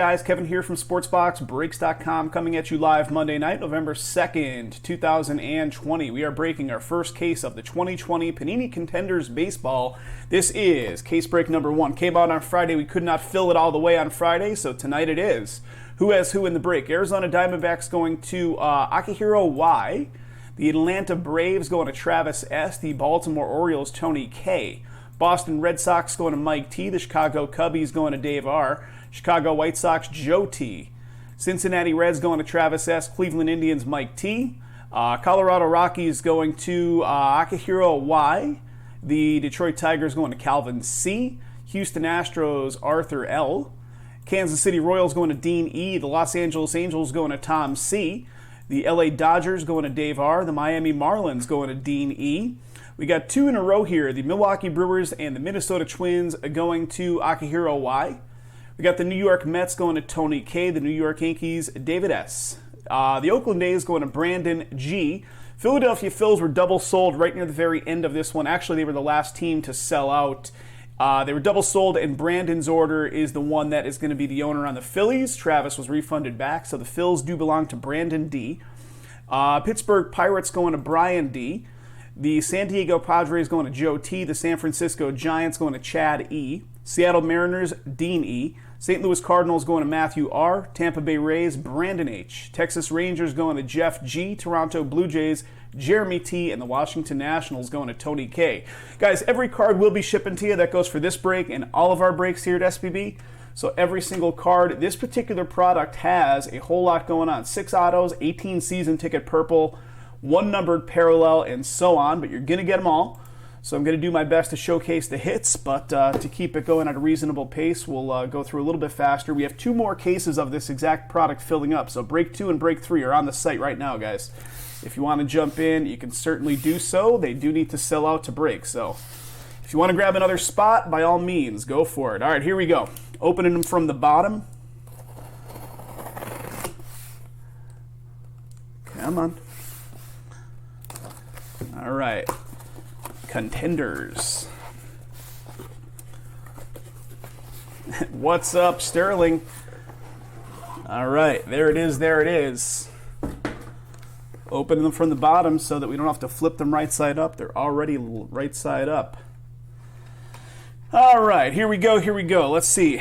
Guys, Kevin here from SportsBoxBreaks.com coming at you live Monday night, November 2nd, 2020. We are breaking our first case of the 2020 Panini Contenders Baseball. This is case break number 1. Came out on Friday. We could not fill it all the way on Friday, so tonight it is. Who has who in the break? Arizona Diamondbacks going to Akihiro Y. The Atlanta Braves going to Travis S. The Baltimore Orioles, Tony K. Boston Red Sox going to Mike T. The Chicago Cubbies going to Dave R. Chicago White Sox, Joe T. Cincinnati Reds going to Travis S. Cleveland Indians, Mike T. Colorado Rockies going to Akihiro Y. The Detroit Tigers going to Calvin C. Houston Astros, Arthur L. Kansas City Royals going to Dean E. The Los Angeles Angels going to Tom C. The LA Dodgers going to Dave R. The Miami Marlins going to Dean E. We got 2 in a row here. The Milwaukee Brewers and the Minnesota Twins going to Akihiro Y. We got the New York Mets going to Tony K. The New York Yankees, David S. The Oakland A's going to Brandon G. Philadelphia Phils were double sold right near the very end of this one. Actually, they were the last team to sell out. They were double sold, and Brandon's order is the one that is going to be the owner on the Phillies. Travis was refunded back, so the Phils do belong to Brandon D. Pittsburgh Pirates going to Brian D. The San Diego Padres going to Joe T. The San Francisco Giants going to Chad E. Seattle Mariners, Dean E. St. Louis Cardinals going to Matthew R. Tampa Bay Rays, Brandon H. Texas Rangers going to Jeff G. Toronto Blue Jays, Jeremy T. And the Washington Nationals going to Tony K. Guys, every card will be shipping to you. That goes for this break and all of our breaks here at SBB. So every single card, this particular product has a whole lot going on. 6 autos, 18 season ticket purple, 1 numbered parallel, and so on. But you're going to get them all. So I'm going to do my best to showcase the hits, but to keep it going at a reasonable pace, we'll go through a little bit faster. We have 2 more cases of this exact product filling up. So break 2 and break 3 are on the site right now, guys. If you want to jump in, you can certainly do so. They do need to sell out to break. So if you want to grab another spot, by all means, go for it. All right, here we go. Opening them from the bottom. Come on. All right. Contenders. What's up, Sterling? All right, there it is, there it is. Open them from the bottom so that we don't have to flip them right side up. They're already right side up. All right, here we go, here we go. Let's see.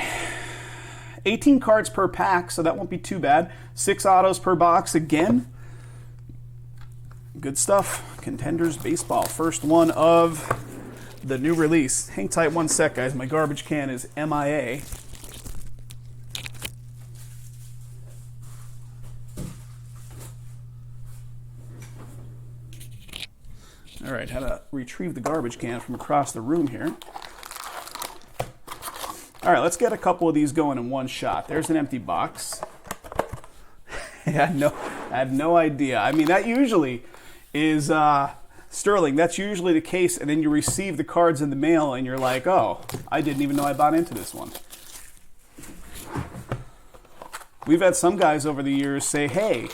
18 cards per pack, so that won't be too bad. 6 autos per box again. Good stuff. Contenders Baseball. First one of the new release. Hang tight one sec, guys. My garbage can is MIA. All right, how to retrieve the garbage can from across the room here. All right, let's get a couple of these going in one shot. There's an empty box. I had no idea. I mean, that usually is Sterling. That's usually the case, and then you receive the cards in the mail, and you're like, oh, I didn't even know I bought into this one. We've had some guys over the years say, hey,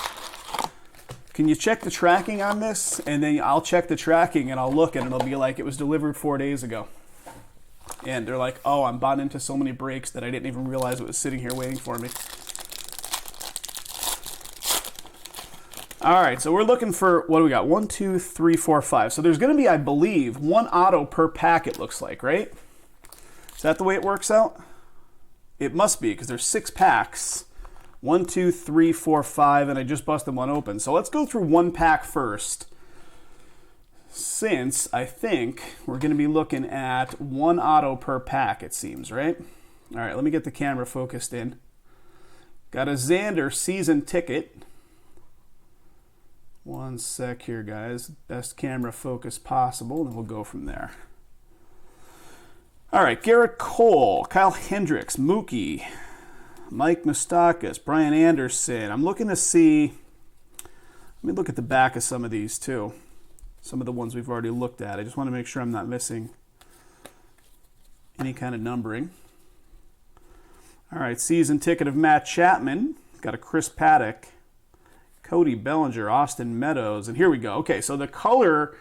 can you check the tracking on this? And then I'll check the tracking, and I'll look, and it'll be like it was delivered 4 days ago. And they're like, oh, I'm bought into so many breaks that I didn't even realize it was sitting here waiting for me. All right, so we're looking for, what do we got? 1, 2, 3, 4, 5. So there's going to be, I believe, 1 auto per pack, it looks like, right? Is that the way it works out? It must be, because there's 6 packs. 1, 2, 3, 4, 5, and I just busted one open. So let's go through 1 pack first, since I think we're going to be looking at 1 auto per pack, it seems, right? All right, let me get the camera focused in. Got a Xander season ticket. One sec here, guys. Best camera focus possible, and then we'll go from there. All right, Garrett Cole, Kyle Hendricks, Mookie, Mike Moustakas, Brian Anderson. I'm looking to see, let me look at the back of some of these too. Some of the ones we've already looked at. I just want to make sure I'm not missing any kind of numbering. All right, season ticket of Matt Chapman. Got a Chris Paddock. Cody Bellinger, Austin Meadows, and here we go. Okay, so the color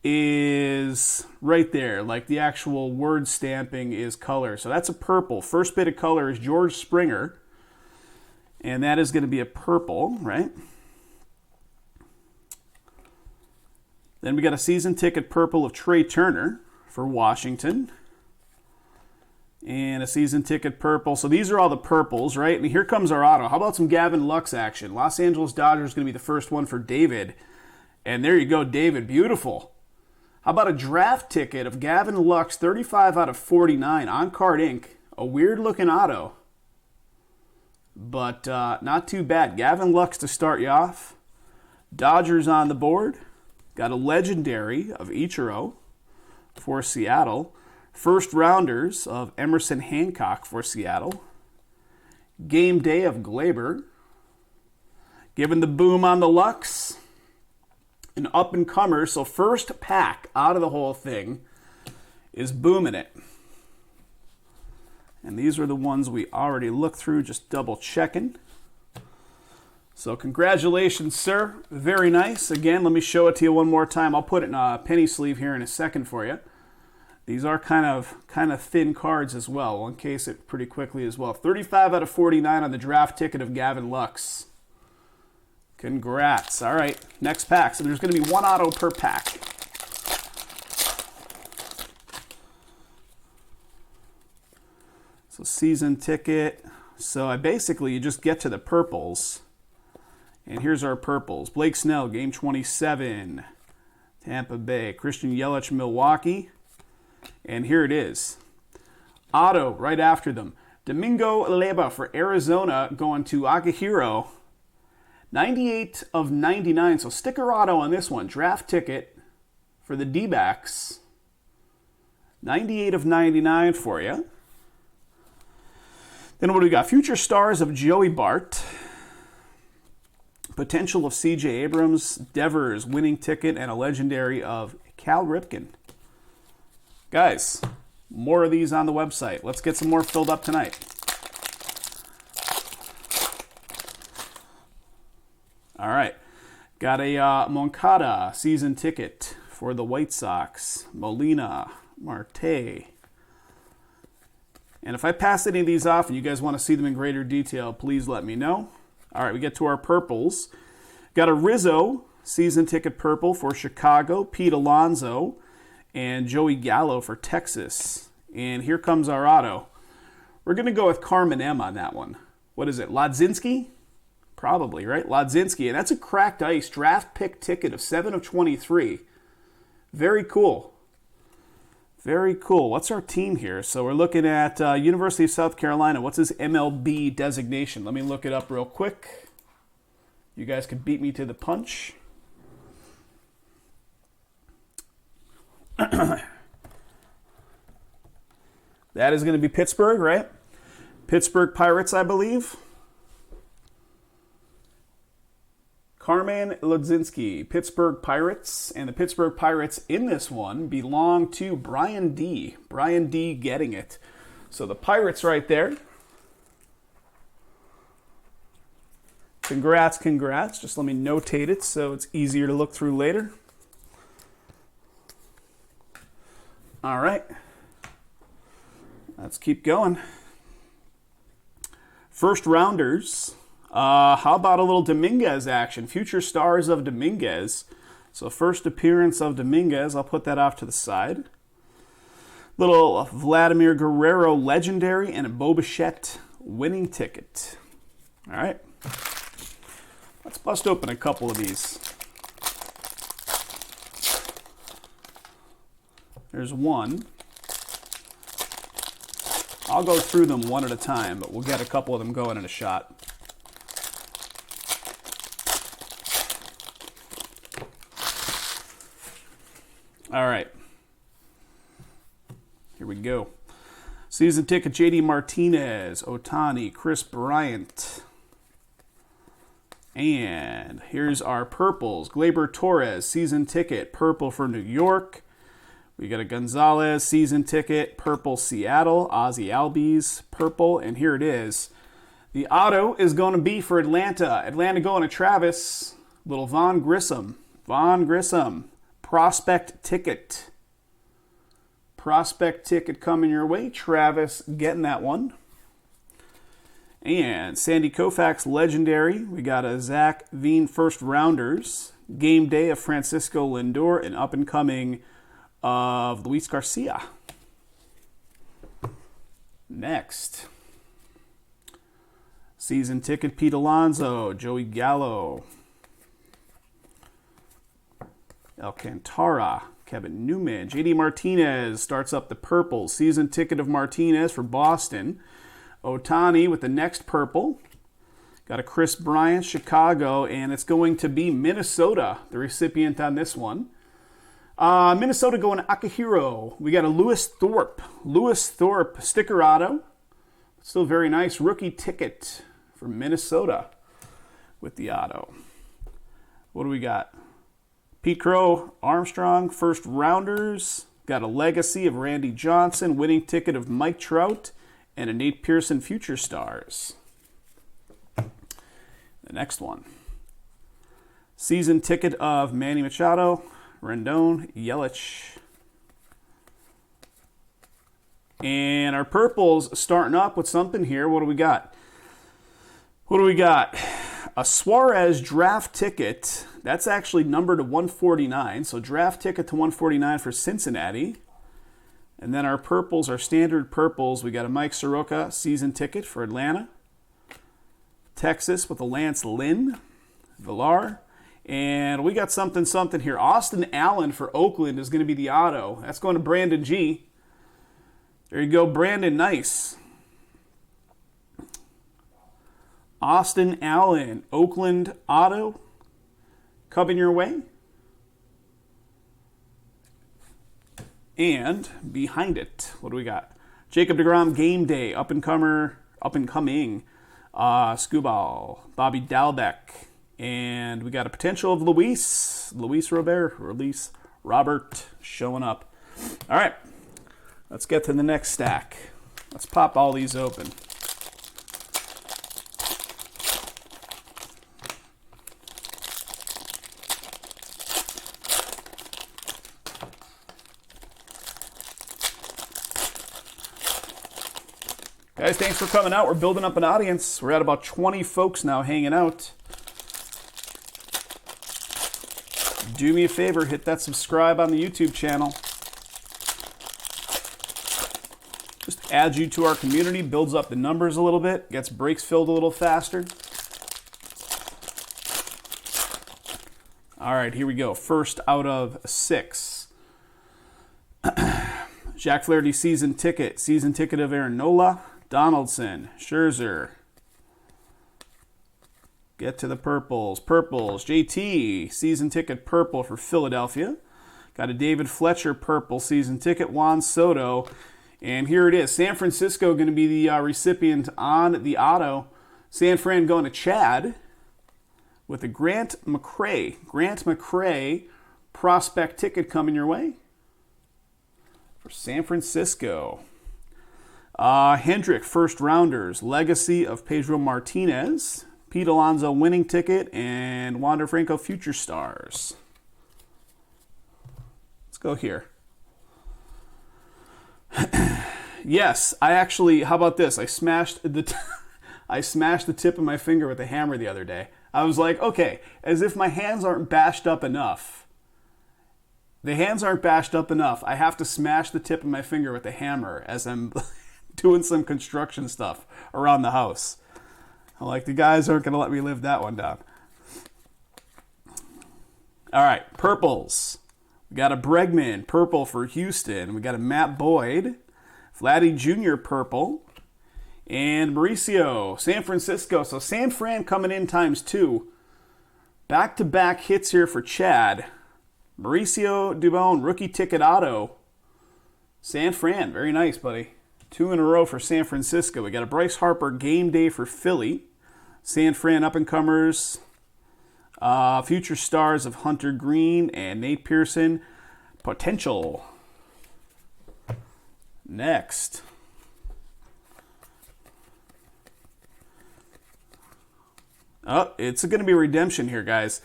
is right there, like the actual word stamping is color. So that's a purple. First bit of color is George Springer. And that is going to be a purple, right? Then we got a season ticket purple of Trey Turner for Washington. And a season ticket purple. So these are all the purples, right? And here comes our auto. How about some Gavin Lux action? Los Angeles Dodgers going to be the first one for David. And there you go, David. Beautiful. How about a draft ticket of Gavin Lux, 35 out of 49, on Card Ink. A weird-looking auto. But not too bad. Gavin Lux to start you off. Dodgers on the board. Got a legendary of Ichiro for Seattle. First rounders of Emerson Hancock for Seattle. Game day of Glaber. Given the boom on the Lux. An up-and-comer. So first pack out of the whole thing is booming it. And these are the ones we already looked through, just double checking. So congratulations, sir. Very nice. Again, let me show it to you one more time. I'll put it in a penny sleeve here in a second for you. These are kind of thin cards as well. We'll encase it pretty quickly as well. 35 out of 49 on the draft ticket of Gavin Lux. Congrats. All right, next pack. So there's going to be one auto per pack. So season ticket. So you just get to the purples. And here's our purples. Blake Snell, game 27. Tampa Bay. Christian Yelich, Milwaukee. And here it is. Auto right after them. Domingo Leyba for Arizona going to Akihiro. 98 of 99. So sticker auto on this one. Draft ticket for the D-backs. 98 of 99 for you. Then what do we got? Future stars of Joey Bart. Potential of C.J. Abrams. Devers winning ticket and a legendary of Cal Ripken. Guys, more of these on the website. Let's get some more filled up tonight. All right. Got a Moncada season ticket for the White Sox. Molina, Marte. And if I pass any of these off and you guys want to see them in greater detail, please let me know. All right, we get to our purples. Got a Rizzo season ticket purple for Chicago. Pete Alonso. And Joey Gallo for Texas. And here comes our auto. We're going to go with Carmen M on that one. What is it, Lodzinski? Probably, right? Lodzinski. And that's a cracked ice draft pick ticket of 7 of 23. Very cool. Very cool. What's our team here? So we're looking at University of South Carolina. What's his MLB designation? Let me look it up real quick. You guys could beat me to the punch. That is going to be Pittsburgh, right? Pittsburgh Pirates, I believe. Carmen Lodzinski, Pittsburgh Pirates. And the Pittsburgh Pirates in this one belong to Brian D. Brian D getting it. So the Pirates right there. Congrats, congrats. Just let me notate it so it's easier to look through later. All right. Let's keep going. First rounders. How about a little Dominguez action? Future stars of Dominguez. So first appearance of Dominguez. I'll put that off to the side. Little Vladimir Guerrero legendary and a Bo Bichette winning ticket. All right. Let's bust open a couple of these. There's one. I'll go through them one at a time, but we'll get a couple of them going in a shot. All right. Here we go. Season ticket, J.D. Martinez, Ohtani, Chris Bryant. And here's our purples. Gleyber Torres, season ticket, purple for New York. We got a Gonzalez season ticket, purple Seattle, Ozzie Albies, purple, and here it is. The auto is going to be for Atlanta. Atlanta going to Travis, little Von Grissom. Von Grissom, prospect ticket. Prospect ticket coming your way. Travis getting that one. And Sandy Koufax, legendary. We got a Zach Veen first rounders. Game day of Francisco Lindor, and up and coming of Luis Garcia. Next. Season ticket Pete Alonso, Joey Gallo. Alcantara, Kevin Newman. JD Martinez starts up the purple. Season ticket of Martinez for Boston. Ohtani with the next purple. Got a Chris Bryant, Chicago, and it's going to be Minnesota, the recipient on this one. Minnesota going to Akihiro. We got a Lewis Thorpe. Lewis Thorpe sticker auto. Still very nice rookie ticket for Minnesota with the auto. What do we got? Pete Crow, Armstrong, first rounders. Got a legacy of Randy Johnson, winning ticket of Mike Trout, and a Nate Pearson Future Stars. The next one. Season ticket of Manny Machado, Rendon, Yelich. And our purples starting up with something here. What do we got? What do we got? A Suarez draft ticket. That's actually numbered to 149. So draft ticket to 149 for Cincinnati. And then our purples, our standard purples. We got a Mike Soroka season ticket for Atlanta. Texas with a Lance Lynn, Villar. And we got something here. Austin Allen for Oakland is going to be the auto. That's going to Brandon G. There you go, Brandon. Nice. Austin Allen, Oakland auto. Coming your way. And behind it, what do we got? Jacob deGrom, game day, up and coming. Skubal, Bobby Dalbec, and we got a potential of Luis Robert showing up. All right, let's get to the next stack. Let's pop all these open. Guys, thanks for coming out. We're building up an audience. We're at about 20 folks now hanging out. Do me a favor, hit that subscribe on the YouTube channel. Just adds you to our community, builds up the numbers a little bit, gets breaks filled a little faster. All right, here we go. First out of 6. Jack Flaherty season ticket of Aaron Nola. Donaldson, Scherzer. Get to the purples. JT, season ticket purple for Philadelphia. Got a David Fletcher purple season ticket. Juan Soto. And here it is. San Francisco going to be the recipient on the auto. San Fran going to Chad with a Grant McCray prospect ticket coming your way for San Francisco. Hendrick, first rounders, legacy of Pedro Martinez, Pete Alonso winning ticket, and Wander Franco Future Stars. Let's go here. Yes, I actually, how about this? I smashed the tip of my finger with a hammer the other day. I was like, okay, as if my hands aren't bashed up enough. The hands aren't bashed up enough. I have to smash the tip of my finger with a hammer as I'm doing some construction stuff around the house. I'm like, the guys aren't going to let me live that one down. All right, purples. We got a Bregman, purple for Houston. We got a Matt Boyd, Vladdy Jr. purple, and Mauricio, San Francisco. So San Fran coming in ×2. Back-to-back hits here for Chad. Mauricio Dubon, rookie ticket auto. San Fran, very nice, buddy. 2 in a row for San Francisco. We got a Bryce Harper game day for Philly. San Fran up-and-comers. Future stars of Hunter Green and Nate Pearson. Potential. Next. Oh, it's going to be redemption here, guys.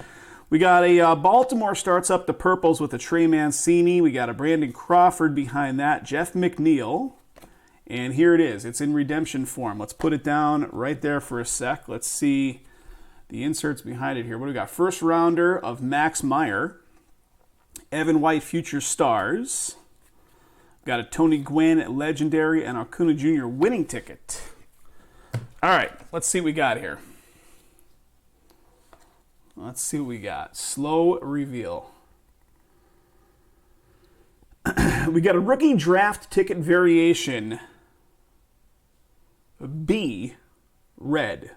We got a Baltimore starts up the purples with a Trey Mancini. We got a Brandon Crawford behind that. Jeff McNeil. And here it is. It's in redemption form. Let's put it down right there for a sec. Let's see the inserts behind it here. What do we got? First rounder of Max Meyer. Evan White Future Stars. Got a Tony Gwynn Legendary and Acuna Jr. winning ticket. All right, let's see what we got here. Let's see what we got. Slow reveal. We got a rookie draft ticket variation. B, red.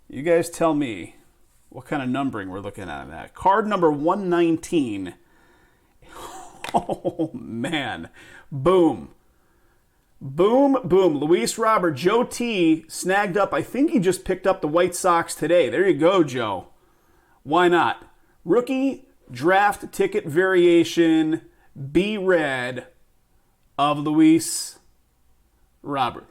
You guys tell me what kind of numbering we're looking at on that. Card number 119. Oh, man. Boom. Boom, boom. Luis Robert, Joe T. snagged up. I think he just picked up the White Sox today. There you go, Joe. Why not? Rookie draft ticket variation, B red of Luis Robert.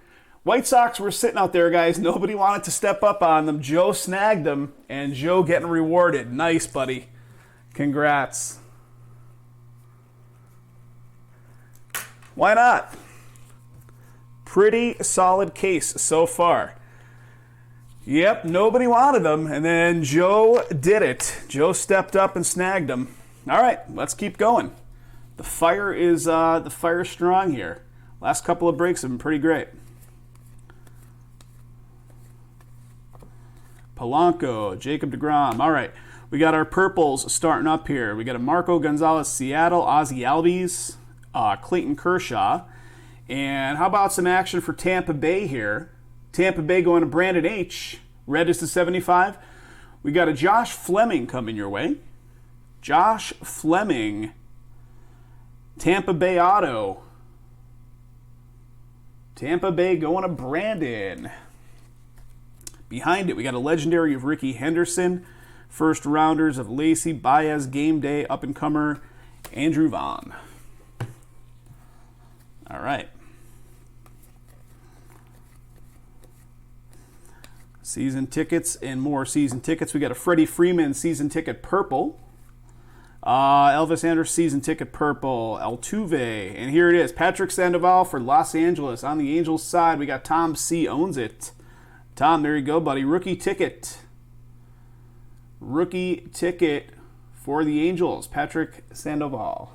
White Sox were sitting out there, guys. Nobody wanted to step up on them. Joe snagged them, and Joe getting rewarded. Nice, buddy. Congrats. Why not? Pretty solid case so far. Yep, nobody wanted them, and then Joe did it. Joe stepped up and snagged them. All right, let's keep going. The fire is strong here. Last couple of breaks have been pretty great. Polanco, Jacob deGrom. All right, we got our purples starting up here. We got a Marco Gonzalez, Seattle, Ozzie Albies, Clayton Kershaw. And how about some action for Tampa Bay here? Tampa Bay going to Brandon H. Red is to 75. We got a Josh Fleming coming your way. Josh Fleming. Tampa Bay auto. Tampa Bay going to Brandon. Behind it, we got a legendary of Ricky Henderson. First rounders of Lacey, Baez, Game Day, up-and-comer, Andrew Vaughn. All right. Season tickets and more season tickets. We got a Freddie Freeman season ticket purple. Elvis Andrus season ticket purple. Altuve. And here it is. Patrick Sandoval for Los Angeles. On the Angels side, we got Tom C. owns it. Tom, there you go, buddy. Rookie ticket. Rookie ticket for the Angels. Patrick Sandoval.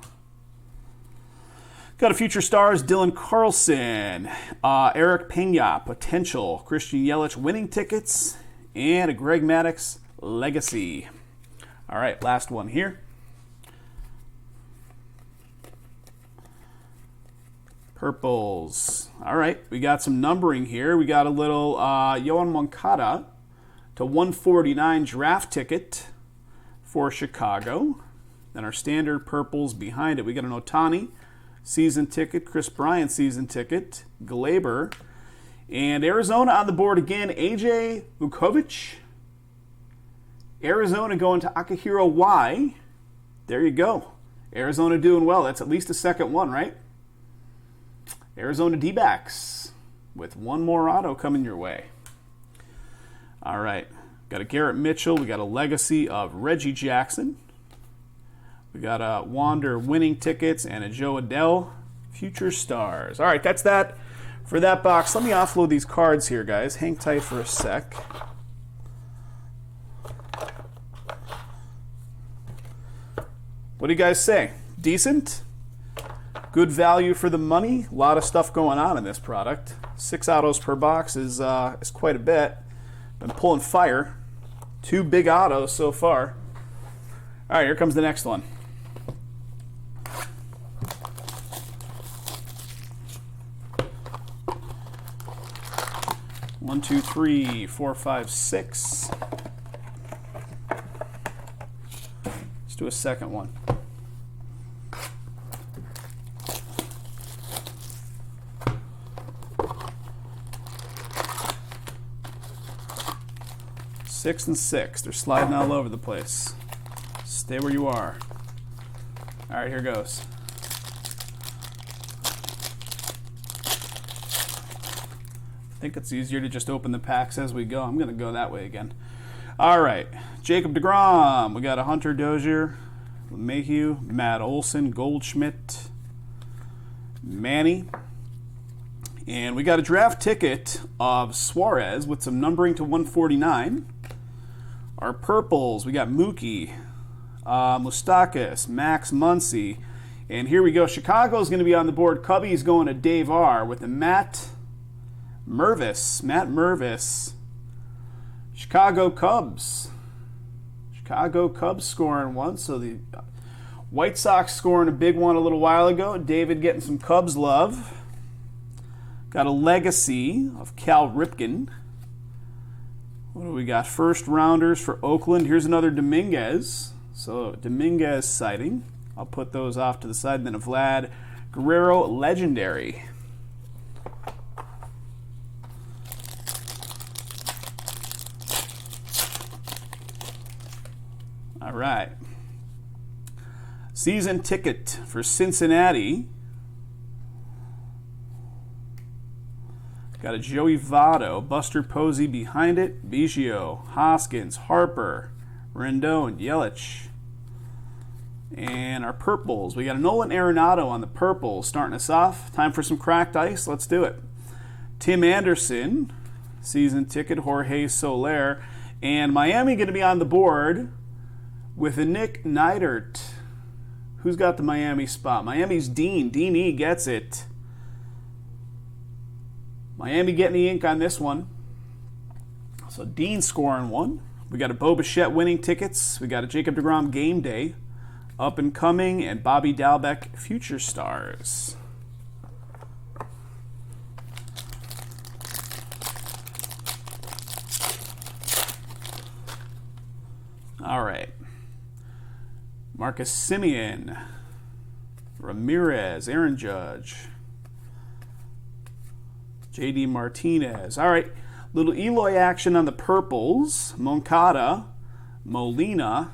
Got a Future Stars, Dylan Carlson, Eric Pena, potential, Christian Yelich winning tickets, and a Greg Maddux legacy. All right, last one here. Purples. All right, we got some numbering here. We got a little Yoan Moncada to 149 draft ticket for Chicago. Then our standard purples behind it. We got an Ohtani season ticket, Chris Bryant season ticket, Glaber, and Arizona on the board again, AJ Vukovic. Arizona going to Akihiro Y. There you go. Arizona doing well. That's at least a second one, right? Arizona D-backs with one more auto coming your way. All right. Got a Garrett Mitchell. We got a legacy of Reggie Jackson. We got a Wander winning tickets and a Joe Adele Future Stars. All right, that's that for that box. Let me offload these cards here, guys. Hang tight for a sec. What do you guys say? Decent? Good value for the money? A lot of stuff going on in this product. 6 autos per box is quite a bit. Been pulling fire. 2 big autos so far. All right, here comes the next one. One, two, three, four, five, six. Let's do a second one. Six and six. They're sliding all over the place. Stay where you are. All right, here goes. I think it's easier to just open the packs as we go. I'm going to go that way again. All right. Jacob deGrom. We got a Hunter Dozier, Mayhew, Matt Olson, Goldschmidt, Manny, And we got a draft ticket of Suarez with some numbering to 149. Our purples, we got Mookie, Moustakas, Max Muncy. And here we go. Chicago's going to be on the board. Cubby's going to Dave R. with the Matt Mervis. Chicago Cubs. Chicago Cubs scoring one. So the White Sox scoring a big one a little while ago. David getting some Cubs love. Got a legacy of Cal Ripken. What do we got? First rounders for Oakland. Here's another Dominguez. So Dominguez sighting. I'll put those off to the side. And then a Vlad Guerrero legendary. All right. Season ticket for Cincinnati. Got a Joey Votto, Buster Posey behind it, Biggio, Hoskins, Harper, Rendon, Yelich. And our purples, we got a Nolan Arenado on the purples starting us off. Time for some cracked ice. Let's do it. Tim Anderson, season ticket, Jorge Soler. And Miami going to be on the board with a Nick Neidert. Who's got the Miami spot? Miami's Dean. Dean E gets it. Miami getting the ink on this one. So Dean scoring one. We got a Bo Bichette winning tickets. We got a Jacob deGrom game day. Up and coming. And Bobby Dalbec future stars. All right. Marcus Semien. Ramirez. Aaron Judge. J.D. Martinez. All right, little Eloy action on the purples. Moncada, Molina,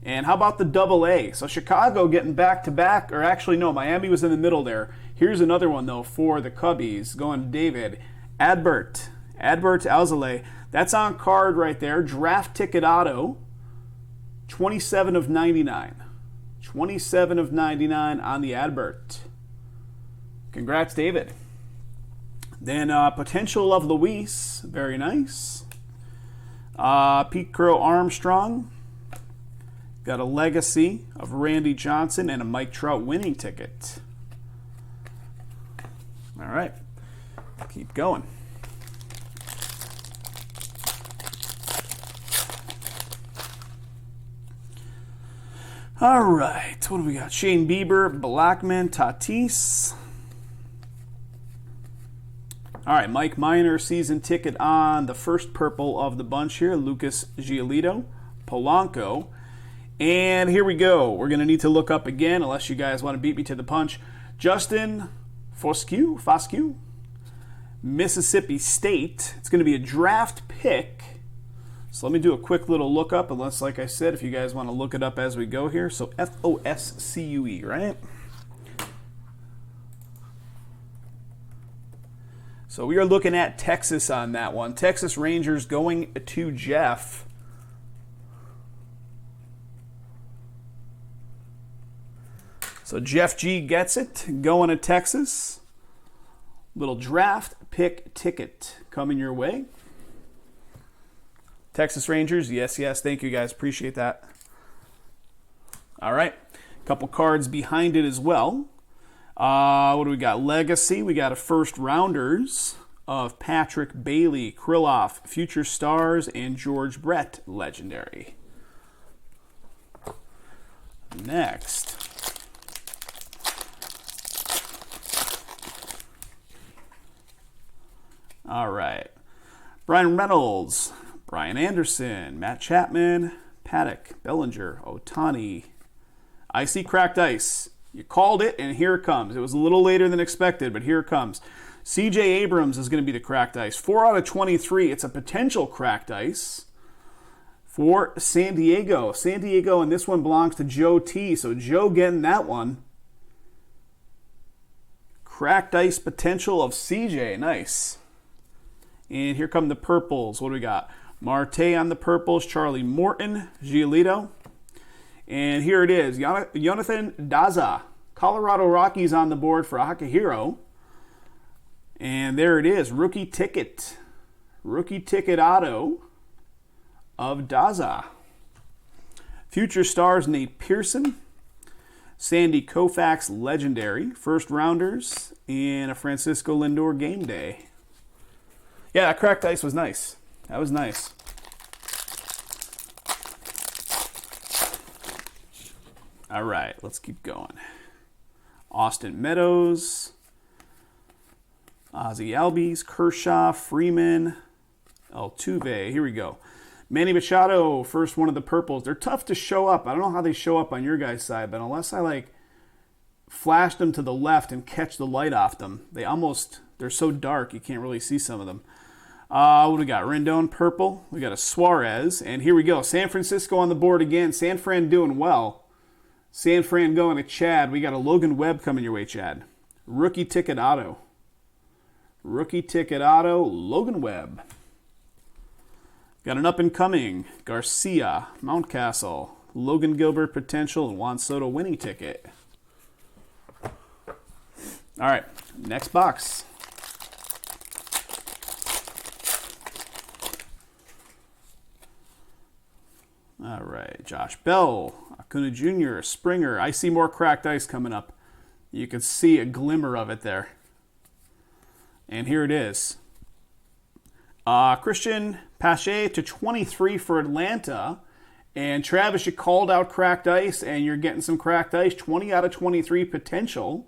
and how about the double A? So Chicago getting back-to-back, or actually no, Miami was in the middle there. Here's another one, though, for the Cubbies. Going to David. Adbert Alzolay. That's on card right there. Draft ticket auto. 27 of 99. 27 of 99 on the Adbert. Congrats, David. Then potential of Luis, very nice. Pete Crow Armstrong. Got a legacy of Randy Johnson and a Mike Trout winning ticket. All right, keep going. All right, what do we got? Shane Bieber, Blackman, Tatis. All right, Mike Minor season ticket on the first purple of the bunch here. Lucas Giolito, Polanco. And here we go. We're going to need to look up again, unless you guys want to beat me to the punch. Justin Foscue, Mississippi State. It's going to be a draft pick. So let me do a quick little look up, unless, like I said, if you guys want to look it up as we go here. So Foscue, right? So we are looking at Texas on that one. Texas Rangers going to Jeff. So Jeff G gets it, going to Texas. Little draft pick ticket coming your way. Texas Rangers, yes, thank you guys, appreciate that. All right, a couple cards behind it as well. What do we got? Legacy. We got a first rounders of Patrick Bailey, Krylov, Future Stars, and George Brett legendary. Next. All right. Brian Reynolds, Brian Anderson, Matt Chapman, Paddock, Bellinger, Ohtani. I see cracked ice. You called it, and here it comes. It was a little later than expected, but here it comes. C.J. Abrams is going to be the cracked ice. 4 out of 23. It's a potential cracked ice for San Diego. San Diego, and this one belongs to Joe T. So Joe getting that one. Cracked ice potential of C.J. Nice. And here come the purples. What do we got? Marte on the purples. Charlie Morton. Giolito. And here it is, Jonathan Daza, Colorado Rockies on the board for Akihiro. And there it is, rookie ticket. Rookie ticket auto of Daza. Future stars Nate Pearson, Sandy Koufax legendary, first rounders, and a Francisco Lindor game day. Yeah, that cracked ice was nice. That was nice. All right, let's keep going. Austin Meadows, Ozzie Albies, Kershaw, Freeman, Altuve. Here we go. Manny Machado, first one of the purples. They're tough to show up. I don't know how they show up on your guys' side, but unless I flash them to the left and catch the light off them, they're so dark you can't really see some of them. What do we got? Rendon purple. We got a Suarez, and here we go. San Francisco on the board again. San Fran doing well. San Fran going to Chad. We got a Logan Webb coming your way, Chad. Rookie ticket auto. Rookie ticket auto, Logan Webb. Got an up-and-coming Garcia, Mountcastle, Logan Gilbert potential, and Juan Soto winning ticket. All right, next box. All right, Josh Bell, Acuna Jr., Springer. I see more cracked ice coming up. You can see a glimmer of it there. And here it is. Christian Pache to 23 for Atlanta. And Travis, you called out cracked ice, and you're getting some cracked ice. 20 out of 23 potential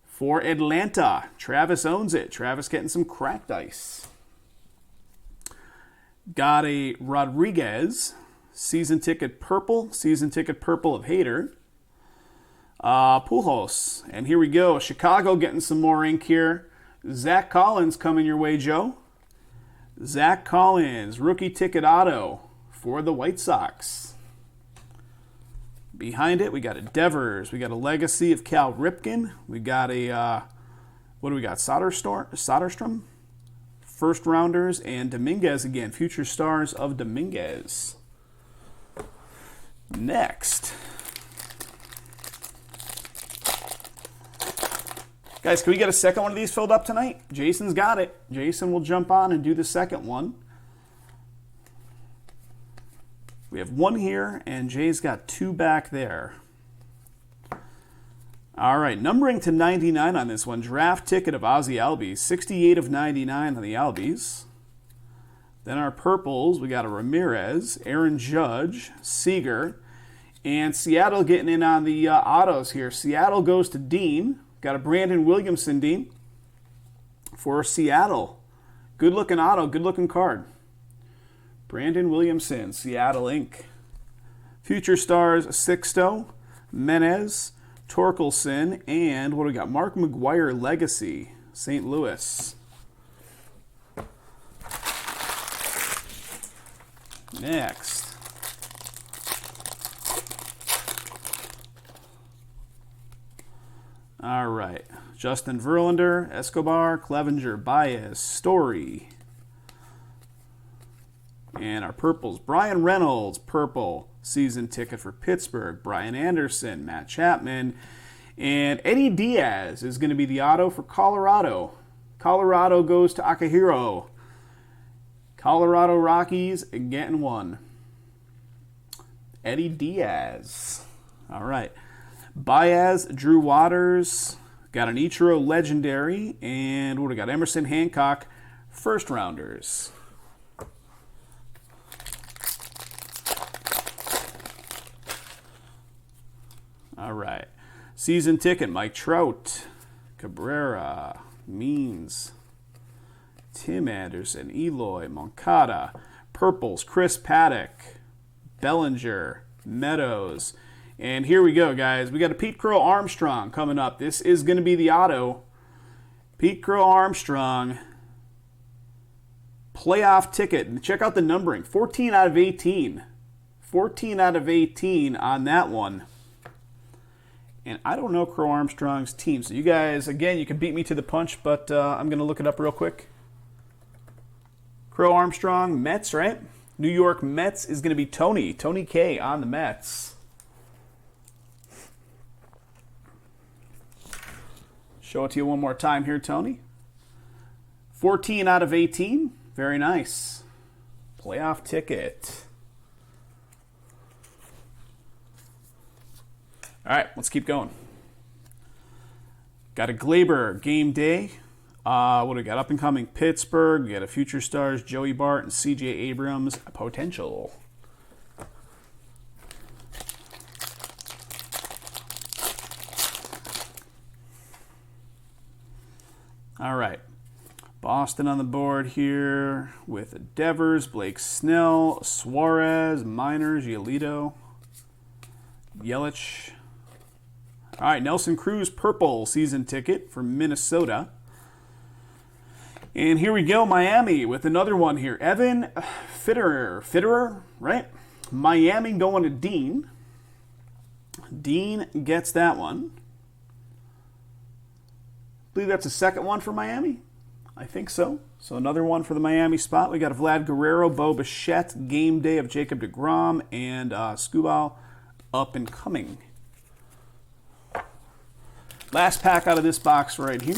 for Atlanta. Travis owns it. Travis getting some cracked ice. Got a Rodriguez season ticket purple of Hader. Pujols. And here we go. Chicago getting some more ink here. Zach Collins coming your way, Joe. Zach Collins, rookie ticket auto for the White Sox. Behind it, we got a Devers. We got a legacy of Cal Ripken. We got a, what do we got? Soderstrom. First rounders, and Dominguez again. Future stars of Dominguez. Next. Guys, can we get a second one of these filled up tonight? Jason's got it. Jason will jump on and do the second one. We have one here, and Jay's got two back there. All right, numbering to 99 on this one. Draft ticket of Ozzie Albies. 68 of 99 on the Albies. Then our purples, we got a Ramirez, Aaron Judge, Seager, and Seattle getting in on the autos here. Seattle goes to Dean. Got a Brandon Williamson, Dean, for Seattle. Good-looking auto, good-looking card. Brandon Williamson, Seattle Inc. Future stars, Sixto, Menez, Torkelson, and what do we got? Mark McGwire Legacy, St. Louis. Next. All right. Justin Verlander, Escobar, Clevenger, Baez, Story. And our purples. Brian Reynolds, purple. Season ticket for Pittsburgh. Brian Anderson, Matt Chapman. And Eddie Diaz is going to be the auto for Colorado. Colorado goes to Akihiro. Colorado Rockies getting one. Eddie Diaz. All right. Baez, Drew Waters. Got an Ichiro legendary. And what do we got? Emerson Hancock, first rounders. All right. Season ticket, Mike Trout, Cabrera, Means, Tim Anderson, Eloy, Moncada, purples, Chris Paddock, Bellinger, Meadows. And here we go, guys. We got a Pete Crow Armstrong coming up. This is going to be the auto. Pete Crow Armstrong, playoff ticket. And check out the numbering. 14 out of 18. 14 out of 18 on that one. And I don't know Crow Armstrong's team. So you guys, again, you can beat me to the punch, but I'm going to look it up real quick. Crow Armstrong, Mets, right? New York Mets is going to be Tony K on the Mets. Show it to you one more time here, Tony. 14 out of 18. Very nice. Playoff ticket. All right, let's keep going. Got a Glaber game day. What do we got? Up and coming Pittsburgh. We got a Future Stars, Joey Bart and C.J. Abrams. Potential. All right. Boston on the board here with Devers, Blake Snell, Suarez, Miners, Giolito, Yelich. All right, Nelson Cruz, purple season ticket for Minnesota. And here we go, Miami with another one here. Evan Fitterer, right? Miami going to Dean. Dean gets that one. I believe that's the second one for Miami. I think so. So another one for the Miami spot. We got a Vlad Guerrero, Bo Bichette, game day of Jacob deGrom, and Skubal up and coming. Last pack out of this box right here.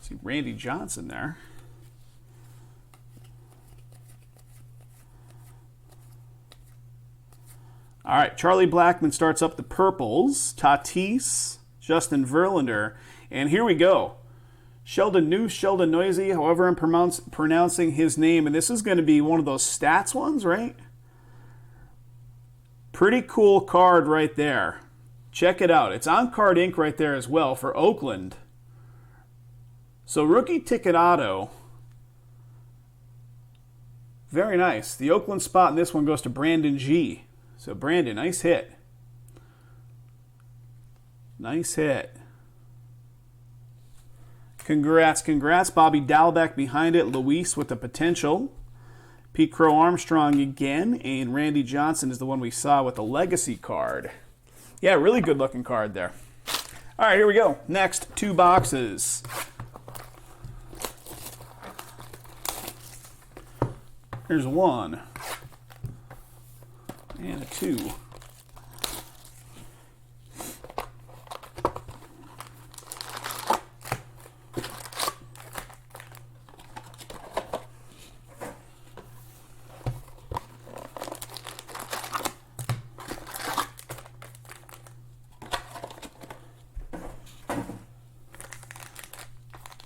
See Randy Johnson there. All right, Charlie Blackmon starts up the purples. Tatis, Justin Verlander, and here we go. Sheldon Noisy, however I'm pronouncing his name, and this is going to be one of those stats ones, right? Pretty cool card right there. Check it out. It's on Card Ink right there as well for Oakland. So rookie ticket auto. Very nice. The Oakland spot in this one goes to Brandon G. So Brandon, nice hit. Nice hit. Congrats. Bobby Dalbec behind it. Luis with the potential. Pete Crow Armstrong again. And Randy Johnson is the one we saw with the legacy card. Yeah, really good looking card there. All right, here we go. Next, two boxes. Here's one. And a two.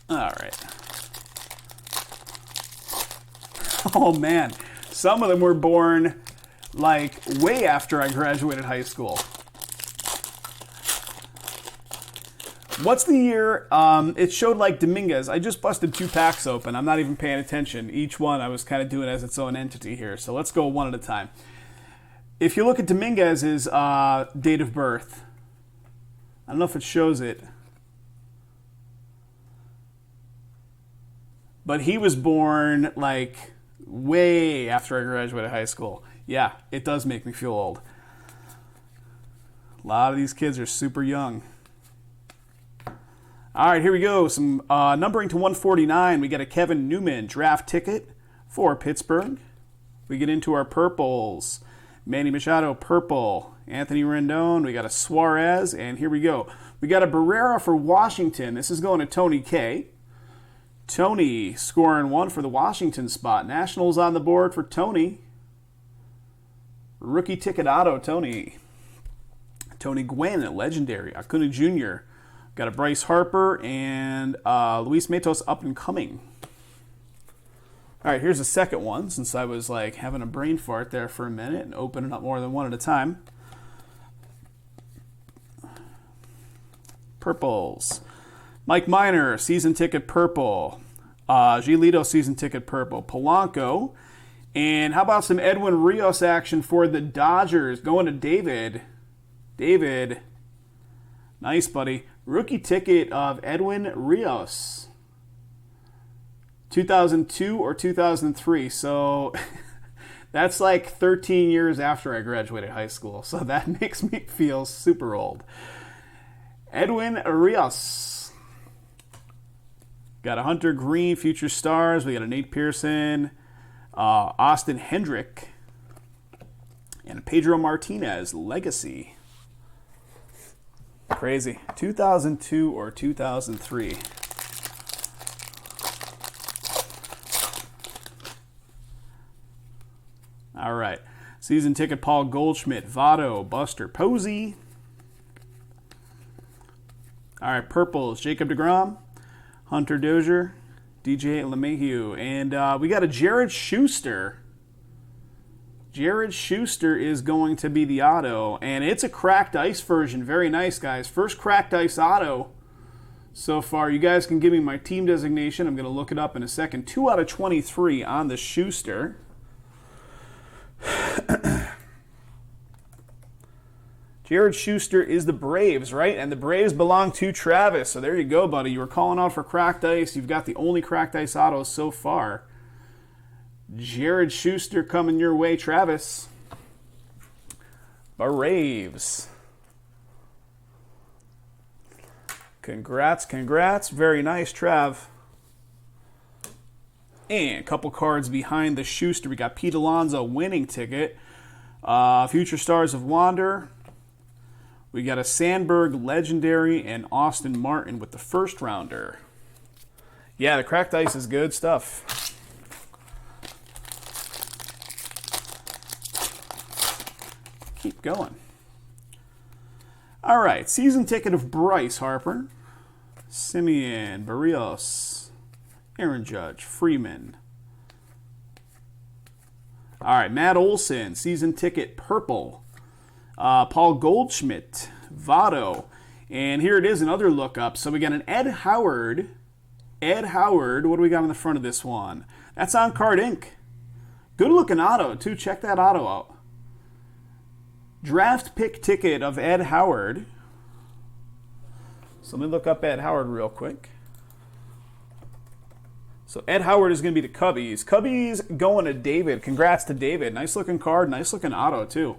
All right. Oh man, some of them were born like way after I graduated high school. What's the year? It showed like Dominguez. I just busted two packs open. I'm not even paying attention. Each one I was kind of doing as its own entity here. So let's go one at a time. If you look at Dominguez's date of birth, I don't know if it shows it, but he was born like way after I graduated high school. Yeah, it does make me feel old. A lot of these kids are super young. All right, here we go. Some numbering to 149. We get a Kevin Newman draft ticket for Pittsburgh. We get into our purples. Manny Machado, purple. Anthony Rendon. We got a Suarez. And here we go. We got a Barrera for Washington. This is going to Tony K. Tony scoring one for the Washington spot. Nationals on the board for Tony. Rookie ticket auto, Tony. Tony Gwynn, legendary. Acuna Jr. Got a Bryce Harper and Luis Matos up and coming. All right, here's the second one, since I was like having a brain fart there for a minute and opening up more than one at a time. Purples. Mike Minor, season ticket purple. Giolito, season ticket purple. Polanco. And how about some Edwin Rios action for the Dodgers? Going to David. David. Nice, buddy. Rookie ticket of Edwin Rios. 2002 or 2003. So that's like 13 years after I graduated high school. So that makes me feel super old. Edwin Rios. Got a Hunter Green, Future Stars. We got a Nate Pearson, Austin Hendrick, and Pedro Martinez, Legacy. Crazy. 2002 or 2003. All right. Season ticket, Paul Goldschmidt, Votto, Buster Posey. All right, purples, Jacob deGrom, Hunter Dozier, DJ LeMahieu. And we got a Jared Schuster. Jared Schuster is going to be the auto, and it's a cracked ice version. Very nice, guys. First cracked ice auto so far. You guys can give me my team designation. I'm going to look it up in a second. 2 out of 23 on the Schuster. Jared Schuster is the Braves, right? And the Braves belong to Travis. So there you go, buddy. You were calling out for cracked ice. You've got the only cracked ice auto so far. Jared Schuster coming your way, Travis. Braves. Congrats. Very nice, Trav. And a couple cards behind the Schuster. We got Pete Alonso winning ticket. Future Stars of Wander. We got a Sandberg Legendary and Austin Martin with the first rounder. Yeah, the cracked ice is good stuff. Keep going. All right, season ticket of Bryce Harper, Simeon, Barrios, Aaron Judge, Freeman. All right, Matt Olson, season ticket purple. Paul Goldschmidt, Votto. And here it is, another lookup. So we got an Ed Howard. What do we got on the front of this one? That's on Card Inc. Good looking auto, too. Check that auto out. Draft pick ticket of Ed Howard. So let me look up Ed Howard real quick. So Ed Howard is going to be the Cubbies. Cubbies going to David. Congrats to David. Nice looking card. Nice looking auto, too.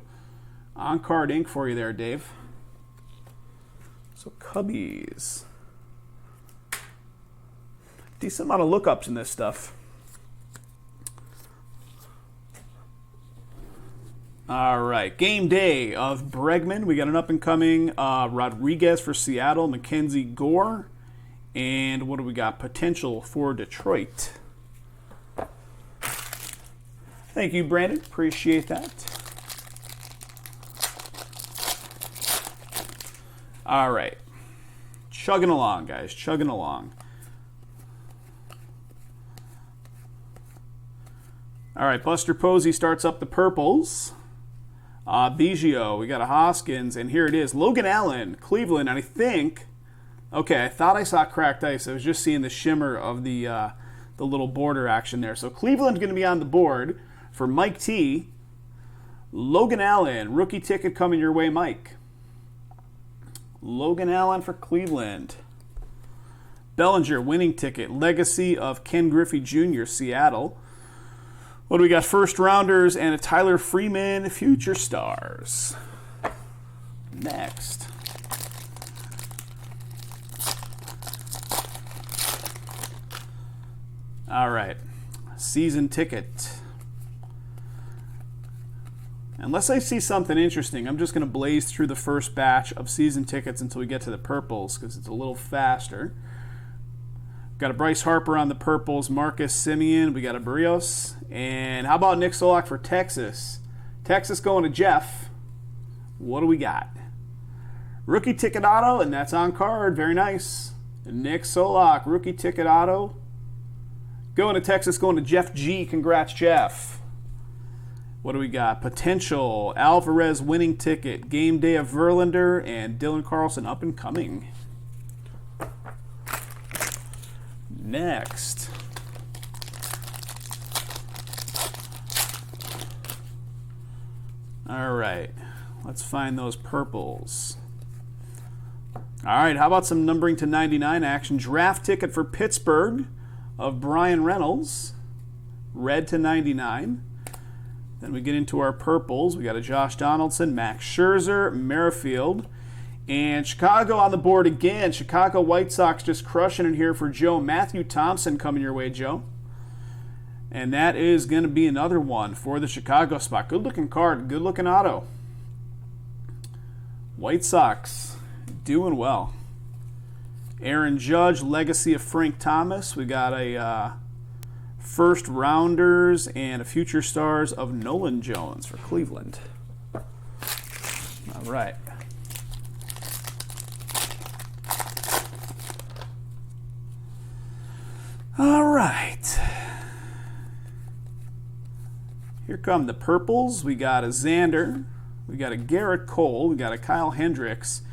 On Card Inc. for you there, Dave. So Cubbies. Decent amount of lookups in this stuff. All right, game day of Bregman. We got an up-and-coming Rodriguez for Seattle, Mackenzie Gore. And what do we got? Potential for Detroit. Thank you, Brandon. Appreciate that. All right. Chugging along, guys. Chugging along. All right, Buster Posey starts up the purples. Biggio, we got a Hoskins, and here it is. Logan Allen, Cleveland, and I think... Okay, I thought I saw cracked ice. I was just seeing the shimmer of the little border action there. So Cleveland's going to be on the board for Mike T. Logan Allen, rookie ticket coming your way, Mike. Logan Allen for Cleveland. Bellinger, winning ticket. Legacy of Ken Griffey Jr., Seattle. What do we got? First rounders and a Tyler Freeman, Future Stars. Next. All right. Season ticket. Unless I see something interesting, I'm just going to blaze through the first batch of season tickets until we get to the purples because it's a little faster. Got a Bryce Harper on the purples, Marcus Semien. We got a Barrios. And how about Nick Solak for Texas? Texas going to Jeff. What do we got? Rookie ticket auto, and that's on card. Very nice. Nick Solak, rookie ticket auto. Going to Texas, going to Jeff G. Congrats, Jeff. What do we got? Potential, Alvarez winning ticket, game day of Verlander, and Dylan Carlson up and coming. Next. All right, let's find those purples. All right, how about some numbering to 99 action? Draft ticket for Pittsburgh of Brian Reynolds, red to 99. Then we get into our purples. We got a Josh Donaldson, Max Scherzer, Merrifield, and Chicago on the board again. Chicago White Sox just crushing it here for Joe. Matthew Thompson coming your way, Joe. And that is going to be another one for the Chicago spot. Good-looking card, good-looking auto. White Sox, Doing well. Aaron Judge, legacy of Frank Thomas. We got a first rounders and a future stars of Nolan Jones for Cleveland. All right. All right. Here come the purples. We got a Xander. We got a Garrett Cole. We got a Kyle Hendricks.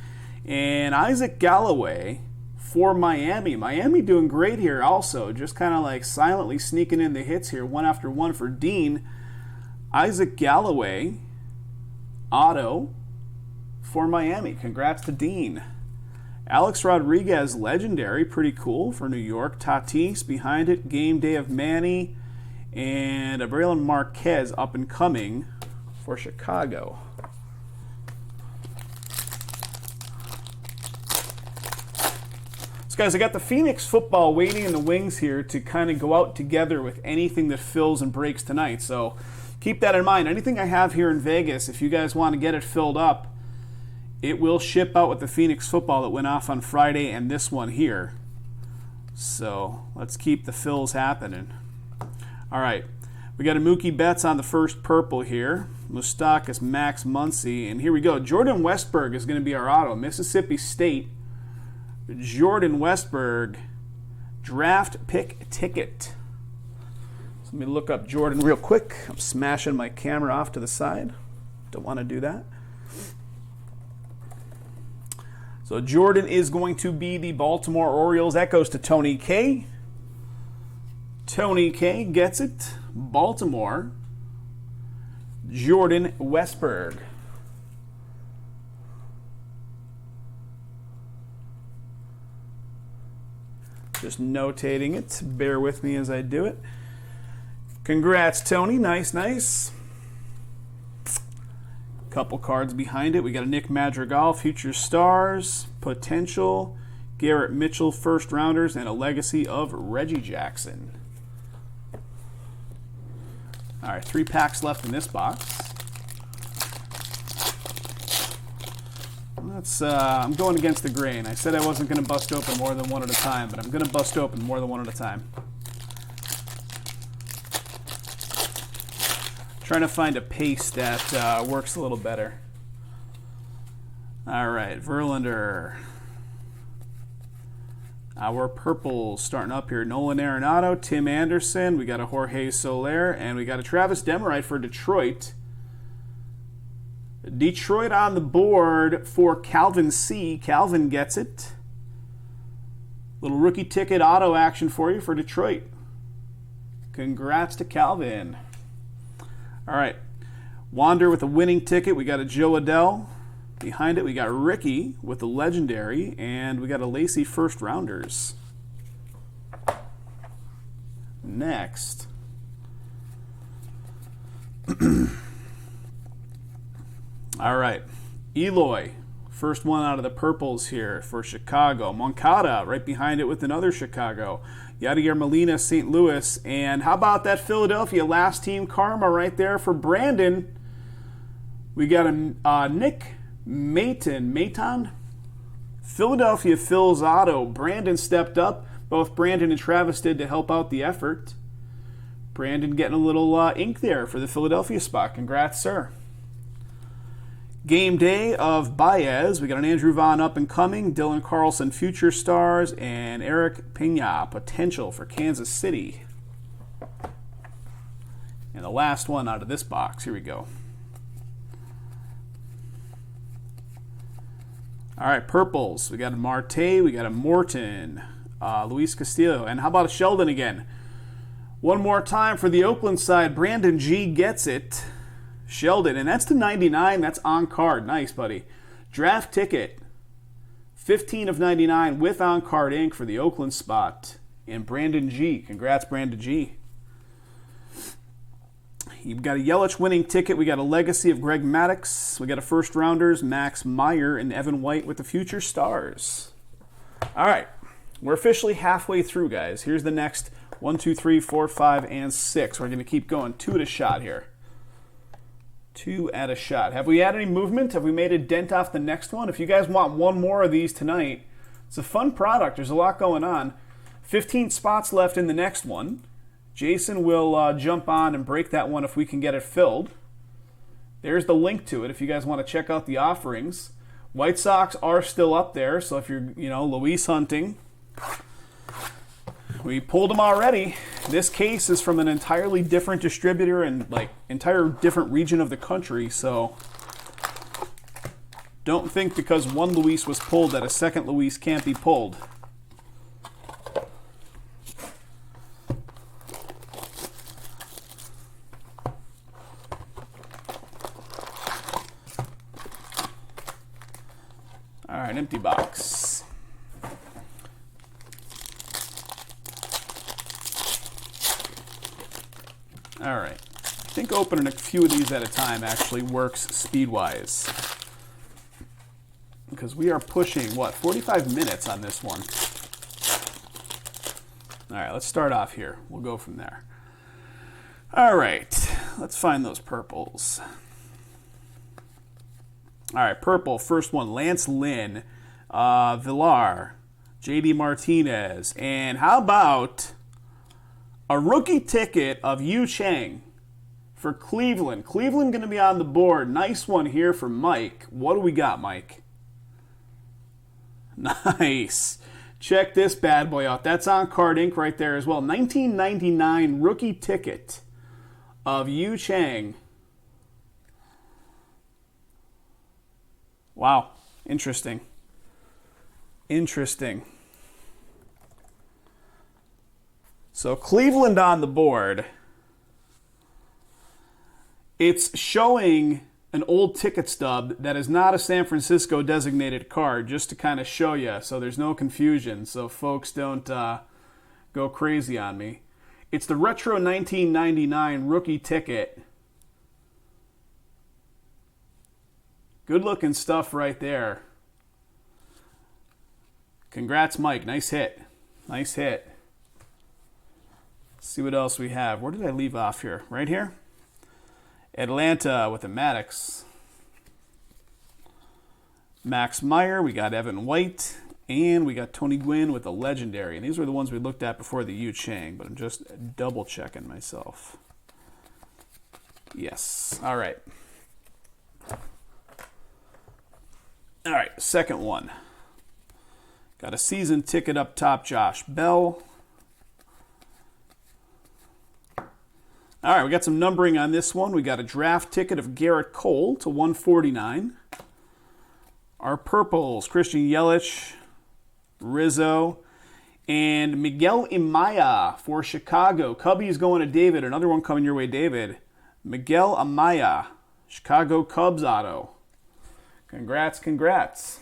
And Isaac Galloway for Miami. Miami doing great here also. Just kind of like silently sneaking in the hits here, one after one for Dean. Isaac Galloway, auto for Miami. Congrats to Dean. Alex Rodriguez, legendary. Pretty cool for New York. Tatis behind it. Game day of Manny. And Abraham Marquez up and coming for Chicago. So guys, I got the Phoenix football waiting in the wings here to kind of go out together with anything that fills and breaks tonight. So keep that in mind. Anything I have here in Vegas, if you guys want to get it filled up, it will ship out with the Phoenix football that went off on Friday and this one here. So let's keep the fills happening. All right, we got a Mookie Betts on the first purple here. Moustakas, Max Muncy, and here we go. Jordan Westburg is going to be our auto. Mississippi State. Jordan Westburg, draft pick ticket. So let me look up Jordan real quick. I'm smashing my camera off to the side. Don't want to do that. So Jordan is going to be the Baltimore Orioles. That goes to Tony K. Tony K gets it. Baltimore. Jordan Westburg. Just notating it. Bear with me as I do it. Congrats, Tony. Nice, nice. Couple cards behind it. We got a Nick Madrigal, future stars, potential, Garrett Mitchell, first rounders, and a legacy of Reggie Jackson. All right, 3 packs left in this box. I'm going against the grain. I said I wasn't going to bust open more than one at a time, but I'm going to bust open more than one at a time. Trying to find a pace that works a little better. All right, Verlander. Our purples starting up here. Nolan Arenado, Tim Anderson. We got a Jorge Soler, and we got a Travis Demerite for Detroit. Detroit on the board for Calvin C. Calvin gets it. Little rookie ticket auto action for you for Detroit. Congrats to Calvin. All right. Wander with a winning ticket. We got a Joe Adell. Behind it, we got Ricky with the legendary, and we got a Lacey first rounders. Next. All right. Eloy, first one out of the purples here for Chicago. Moncada right behind it with another Chicago. Yadier Molina, St. Louis. And how about that Philadelphia last team karma right there for Brandon? We got a Nick Maton. Philadelphia Phil's auto. Brandon stepped up. Both Brandon and Travis did to help out the effort. Brandon getting a little ink there for the Philadelphia spot. Congrats, sir. Game day of Baez. We got an Andrew Vaughn up and coming, Dylan Carlson future stars, and Eric Pena potential for Kansas City. And the last one out of this box. Here we go. All right, purples. We got a Marte, we got a Morton, Luis Castillo, and how about a Sheldon again? One more time for the Oakland side. Brandon G gets it. Sheldon, and that's to 99. That's on card. Nice, buddy. Draft ticket. 15 of 99 with on card ink for the Oakland spot. And Brandon G. Congrats, Brandon G. You've got a Yelich winning ticket. We got a legacy of Greg Maddux. We got a first rounders, Max Meyer and Evan White with the future stars. All right. We're officially halfway through, guys. Here's the next 1, 2, 3, 4, 5, and 6. We're going to keep going 2 at a shot here. 2 at a shot. Have we had any movement? Have we made a dent off the next one? If you guys want one more of these tonight, it's a fun product. There's a lot going on. 15 spots left in the next one. Jason will jump on and break that one if we can get it filled. There's the link to it if you guys want to check out the offerings. White Sox are still up there, so if you're, Luis hunting, we pulled them already. This case is from an entirely different distributor and entire different region of the country, so don't think because one Luis was pulled that a second Luis can't be pulled. All right, empty box. All right. I think opening a few of these at a time actually works speed-wise. Because we are pushing, 45 minutes on this one. All right, let's start off here. We'll go from there. All right, let's find those purples. All right, purple, first one, Lance Lynn, Villar, J.D. Martinez, and how about a rookie ticket of Yu Chang for Cleveland. Cleveland going to be on the board. Nice one here for Mike. What do we got, Mike? Nice. Check this bad boy out. That's on Card Inc. right there as well. 1999 rookie ticket of Yu Chang. Wow. Interesting. Interesting. So Cleveland on the board. It's showing an old ticket stub that is not a San Francisco designated card, just to kind of show you so there's no confusion, so folks don't go crazy on me. It's the Retro 1999 rookie ticket. Good looking stuff right there. Congrats, Mike. Nice hit. Nice hit. Let's see what else we have. Where did I leave off here? Right here? Atlanta with the Maddox. Max Meyer. We got Evan White. And we got Tony Gwynn with the Legendary. And these were the ones we looked at before the Yu Chang, but I'm just double checking myself. Yes. All right. All right, second one. Got a season ticket up top, Josh Bell. All right, we got some numbering on this one. We got a draft ticket of Garrett Cole to 149. Our purples, Christian Yelich, Rizzo, and Miguel Amaya for Chicago. Cubbies going to David. Another one coming your way, David. Miguel Amaya, Chicago Cubs auto. Congrats, congrats.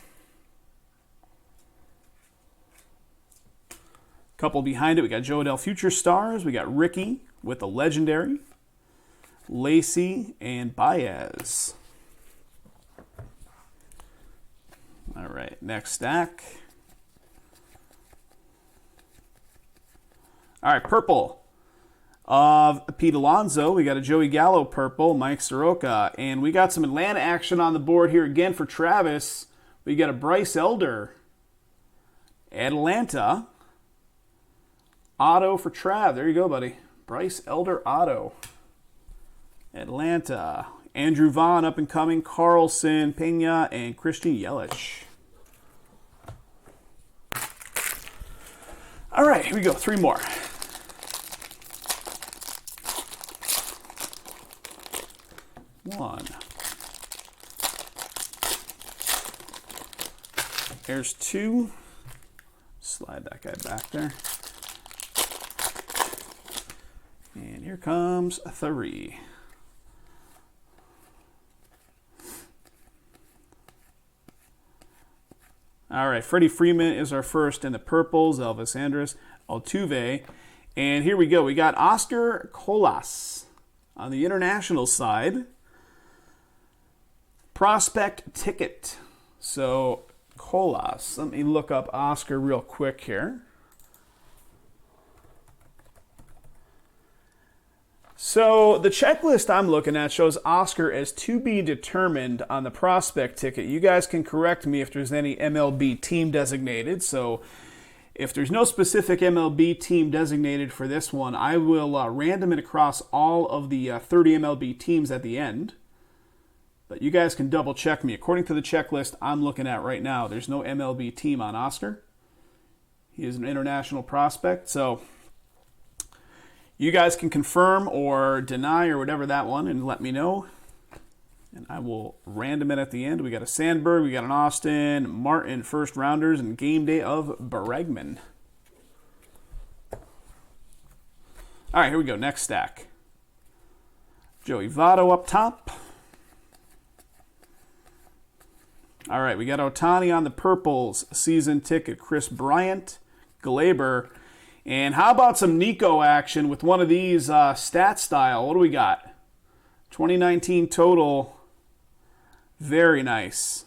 Couple behind it, we got Joe Adell Future Stars. We got Ricky with the Legendary, Lacey, and Baez. All right, next stack. All right, purple of Pete Alonso. We got a Joey Gallo purple, Mike Soroka, and we got some Atlanta action on the board here again for Travis. We got a Bryce Elder, Atlanta, auto for Trav. There you go, buddy. Bryce Elder auto, Atlanta. Andrew Vaughn up and coming, Carlson, Pena, and Christian Yelich. All right, here we go. 3 more. One. There's 2. Slide that guy back there. And here comes a 3. All right, Freddie Freeman is our first in the purples, Elvis Andrus, Altuve. And here we go. We got Oscar Colas on the international side. Prospect ticket. So, Colas. Let me look up Oscar real quick here. So the checklist I'm looking at shows Oscar as to be determined on the prospect ticket. You guys can correct me if there's any MLB team designated. So if there's no specific MLB team designated for this one, I will random it across all of the 30 MLB teams at the end. But you guys can double check me. According to the checklist I'm looking at right now, there's no MLB team on Oscar. He is an international prospect, so you guys can confirm or deny or whatever that one and let me know. And I will random it at the end. We got a Sandberg, we got an Austin, Martin first rounders, and game day of Bregman. All right, here we go. Next stack. Joey Votto up top. All right, we got Ohtani on the purples, season ticket, Chris Bryant, Glaber. And how about some Nico action with one of these stat style? What do we got? 2019 total. Very nice.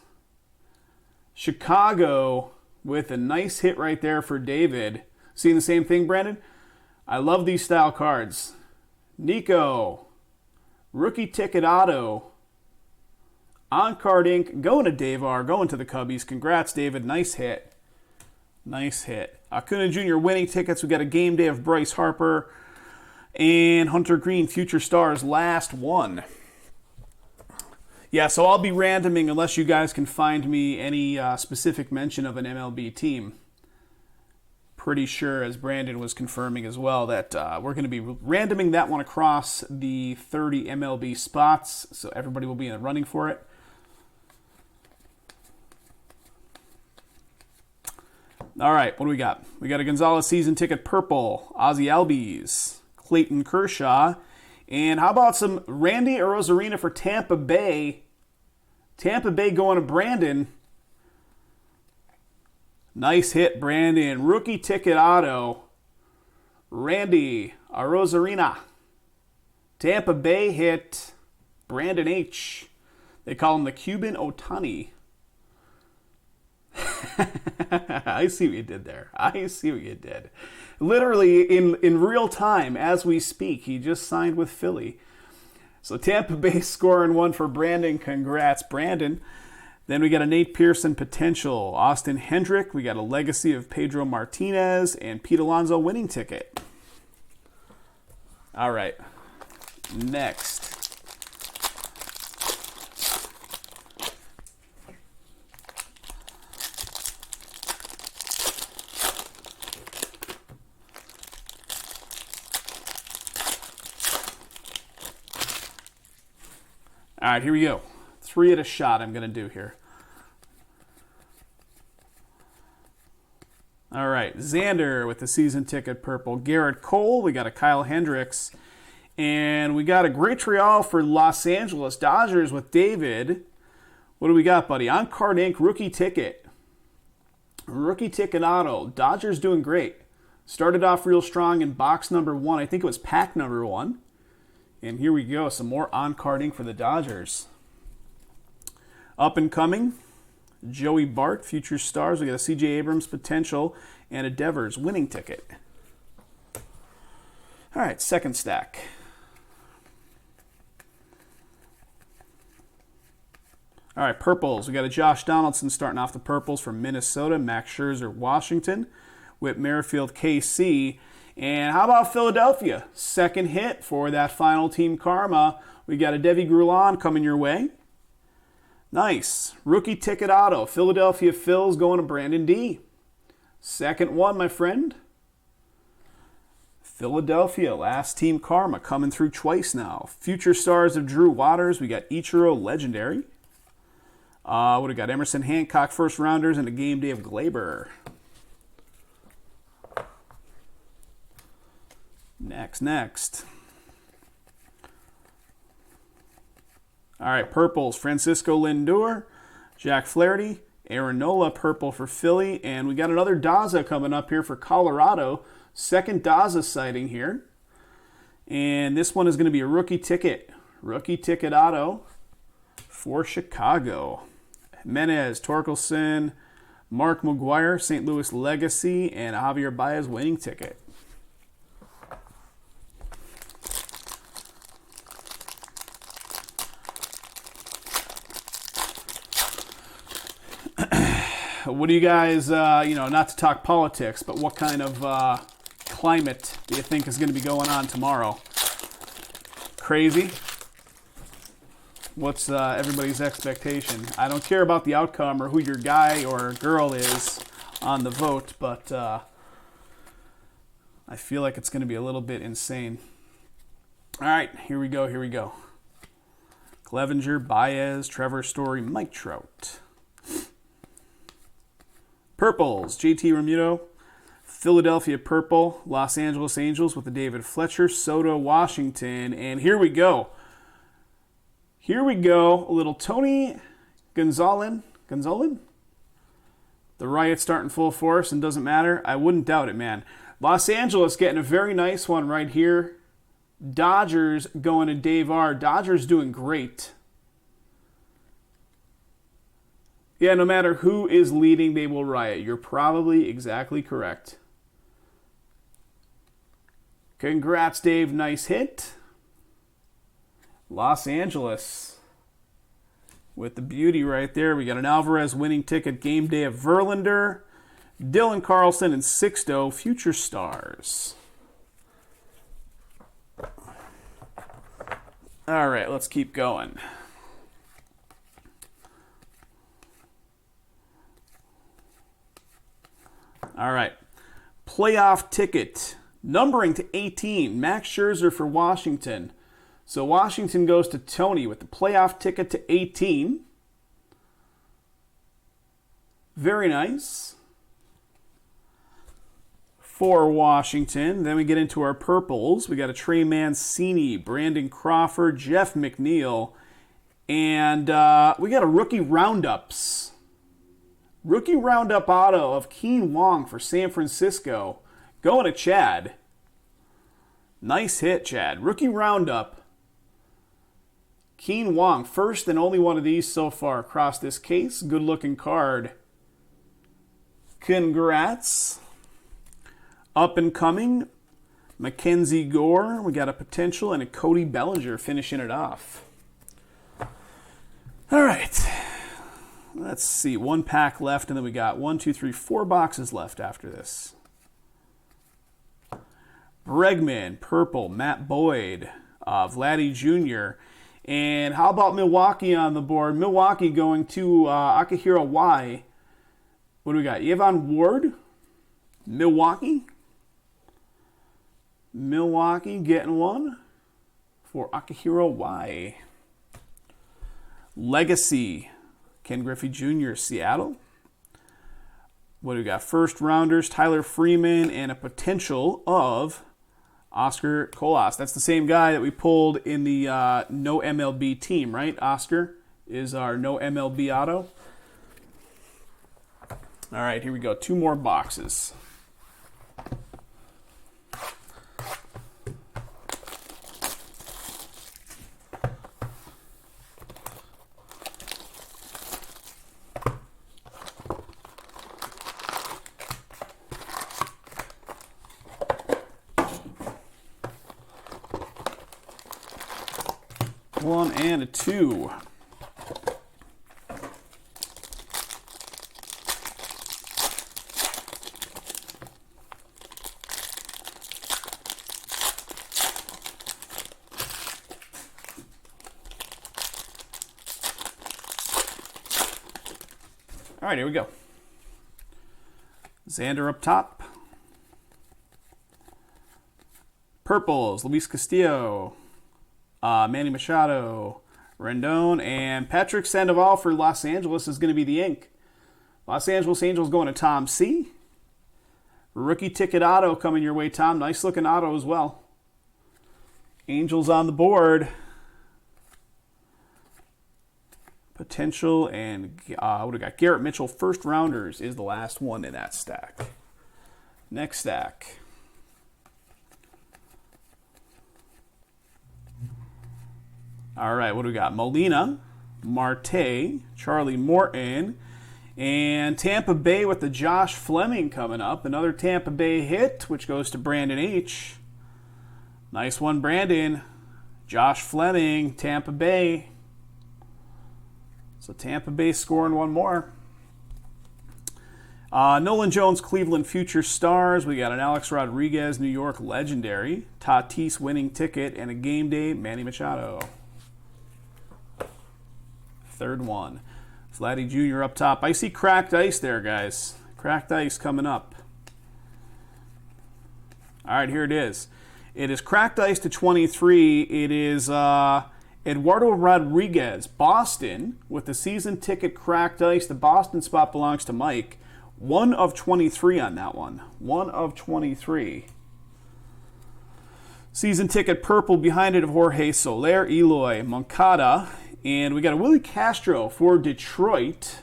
Chicago with a nice hit right there for David. Seeing the same thing, Brandon? I love these style cards. Nico. Rookie ticket auto. On-card ink. Going to Davar. Going to the Cubbies. Congrats, David. Nice hit. Nice hit. Acuna Jr. winning tickets. We got a game day of Bryce Harper and Hunter Green, Future Stars, last one. Yeah, so I'll be randoming unless you guys can find me any specific mention of an MLB team. Pretty sure, as Brandon was confirming as well, that we're going to be randoming that one across the 30 MLB spots, so everybody will be in the running for it. All right, what do we got? We got a Gonzalez season ticket purple, Ozzie Albies, Clayton Kershaw, and how about some Randy Arozarena for Tampa Bay? Tampa Bay going to Brandon. Nice hit, Brandon. Rookie ticket auto, Randy Arozarena. Tampa Bay hit, Brandon H. They call him the Cuban Ohtani. I see what you did there. I see what you did. Literally in real time as we speak, he just signed with Philly. So Tampa Bay scoring one for Brandon. Congrats, Brandon. Then we got a Nate Pearson potential. Austin Hendrick. We got a legacy of Pedro Martinez and Pete Alonso winning ticket. All right. Next. All right, here we go. 3 at a shot I'm going to do here. All right, Xander with the season ticket purple. Garrett Cole, we got a Kyle Hendricks. And we got a Gretrial for Los Angeles Dodgers with David. What do we got, buddy? On-card ink, rookie ticket. Rookie ticket auto. Dodgers doing great. Started off real strong in box number 1. I think it was pack number 1. And here we go, some more on-card ink for the Dodgers. Up and coming, Joey Bart, Future Stars. We got a C.J. Abrams potential and a Devers winning ticket. All right, second stack. All right, purples. We got a Josh Donaldson starting off the purples from Minnesota, Max Scherzer, Washington, Whit Merrifield, KC. And how about Philadelphia? Second hit for that final team karma. We got a Devi Grulon coming your way. Nice. Rookie ticket auto. Philadelphia Phils going to Brandon D. Second one, my friend. Philadelphia, last team karma, coming through twice now. Future Stars of Drew Waters. We got Ichiro Legendary. What do we got? Emerson Hancock first rounders and a game day of Glaber. Next. All right, purples. Francisco Lindor, Jack Flaherty, Aaron Nola, purple for Philly. And we got another Daza coming up here for Colorado. Second Daza sighting here. And this one is going to be a rookie ticket. Rookie ticket auto for Chicago. Jimenez, Torkelson, Mark McGuire, St. Louis Legacy, and Javier Baez winning ticket. what do you guys, not to talk politics, but what kind of climate do you think is going to be going on tomorrow? Crazy? What's everybody's expectation? I don't care about the outcome or who your guy or girl is on the vote, but I feel like it's going to be a little bit insane. All right, here we go. Clevenger, Baez, Trevor Story, Mike Trout. Purples, JT Realmuto, Philadelphia Purple, Los Angeles Angels with the David Fletcher, Soto, Washington, and here we go. A little Tony Gonzalez. The riot's starting full force and doesn't matter. I wouldn't doubt it, man. Los Angeles getting a very nice one right here. Dodgers going to Dave R. Dodgers doing great. Yeah, no matter who is leading, they will riot. You're probably exactly correct. Congrats, Dave. Nice hit. Los Angeles with the beauty right there. We got an Alvarez winning ticket, game day of Verlander, Dylan Carlson, and Sixto, future stars. All right, let's keep going. All right, playoff ticket, numbering to 18, Max Scherzer for Washington. So Washington goes to Tony with the playoff ticket to 18. Very nice. For Washington. Then we get into our purples. We got a Trey Mancini, Brandon Crawford, Jeff McNeil, and we got a rookie roundups. Rookie roundup auto of Keen Wong for San Francisco. Going to Chad. Nice hit, Chad. Rookie roundup. Keen Wong, first and only one of these so far across this case. Good looking card. Congrats. Up and coming, Mackenzie Gore. We got a potential and a Cody Bellinger finishing it off. All right. Let's see. One pack left, and then we got 4 boxes left after this. Bregman, purple, Matt Boyd, Vladdy Jr., and how about Milwaukee on the board? Milwaukee going to Akihiro Y. What do we got? Evan Ward, Milwaukee getting one for Akihiro Y. Legacy, Ken Griffey Jr., Seattle. What do we got? First rounders, Tyler Freeman, and a potential of Oscar Colas. That's the same guy that we pulled in the no MLB team, right? Oscar is our no MLB auto. All right, here we go. 2 more boxes. One and a 2. All right, here we go. Xander up top. Purples, Luis Castillo, Manny Machado, Rendon, and Patrick Sandoval for Los Angeles is going to be the ink. Los Angeles Angels going to Tom C. Rookie ticket auto coming your way, Tom. Nice looking auto as well. Angels on the board. Potential and what do we got? Garrett Mitchell, first rounders is the last one in that stack. Next stack. All right, what do we got? Molina, Marte, Charlie Morton, and Tampa Bay with the Josh Fleming coming up. Another Tampa Bay hit, which goes to Brandon H. Nice one, Brandon. Josh Fleming, Tampa Bay. So Tampa Bay scoring one more. Nolan Jones, Cleveland Future Stars. We got an Alex Rodriguez, New York Legendary. Tatis winning ticket, and a game day, Manny Machado. Third one. Vladdy Jr. up top. I see cracked ice there, guys. Cracked ice coming up. All right, here it is. It is cracked ice to 23. It is Eduardo Rodriguez, Boston, with the season ticket cracked ice. The Boston spot belongs to Mike. 1 of 23 on that one. 1 of 23. Season ticket purple behind it of Jorge Soler, Eloy Moncada. And we got a Willie Castro for Detroit.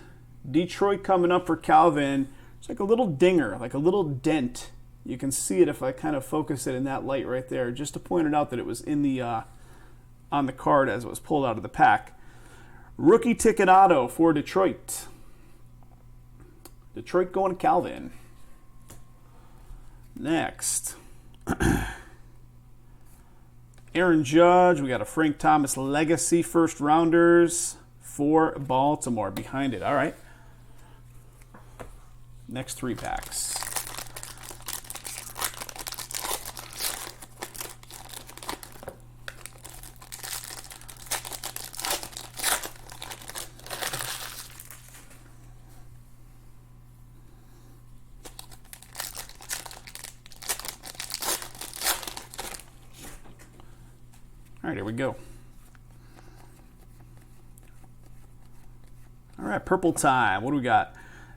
Detroit coming up for Calvin. It's like a little dinger, like a little dent. You can see it if I kind of focus it in that light right there, just to point it out that it was in the on the card as it was pulled out of the pack. Rookie ticket auto for Detroit. Detroit going to Calvin. Next. Aaron Judge. We got a Frank Thomas Legacy first rounders for Baltimore behind it. All right. Next 3 packs. All right, here we go. All right, purple time. What do we got?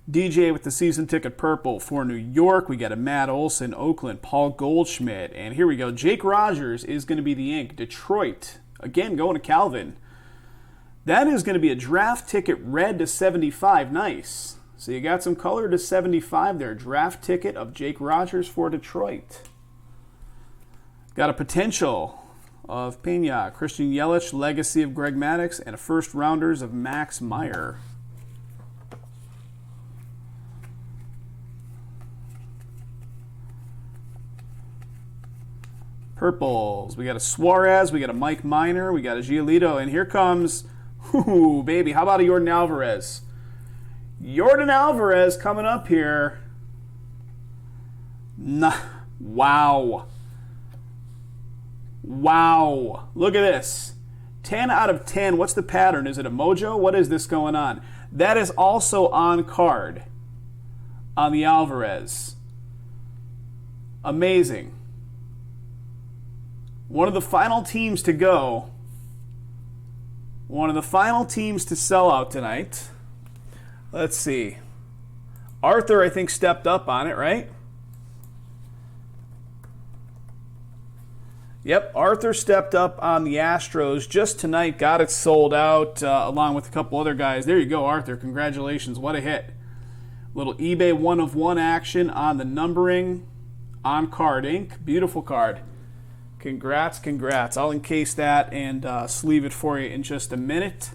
DJ with the season ticket purple for New York. We got a Matt Olson, Oakland, Paul Goldschmidt. And here we go. Jake Rogers is going to be the ink. Detroit, again, going to Calvin. That is going to be a draft ticket red to 75. Nice. So you got some color to 75 there. Draft ticket of Jake Rogers for Detroit. Got a potential of Pena, Christian Yelich, legacy of Greg Maddux, and a first rounders of Max Meyer. Purples. We got a Suarez, we got a Mike Minor, we got a Giolito, and here comes, ooh, baby, how about a Yordan Alvarez? Yordan Alvarez coming up here. Wow. Wow. Look at this. 10 out of 10. What's the pattern? Is it a mojo? What is this going on? That is also on card on the Alvarez. Amazing. One of the final teams to go. One of the final teams to sell out tonight. Let's see. Arthur, I think, stepped up on it, right? Yep, Arthur stepped up on the Astros just tonight, got it sold out along with a couple other guys. There you go, Arthur. Congratulations. What a hit. Little eBay 1 of 1 action on the numbering on card ink. Beautiful card. Congrats, congrats. I'll encase that and sleeve it for you in just a minute.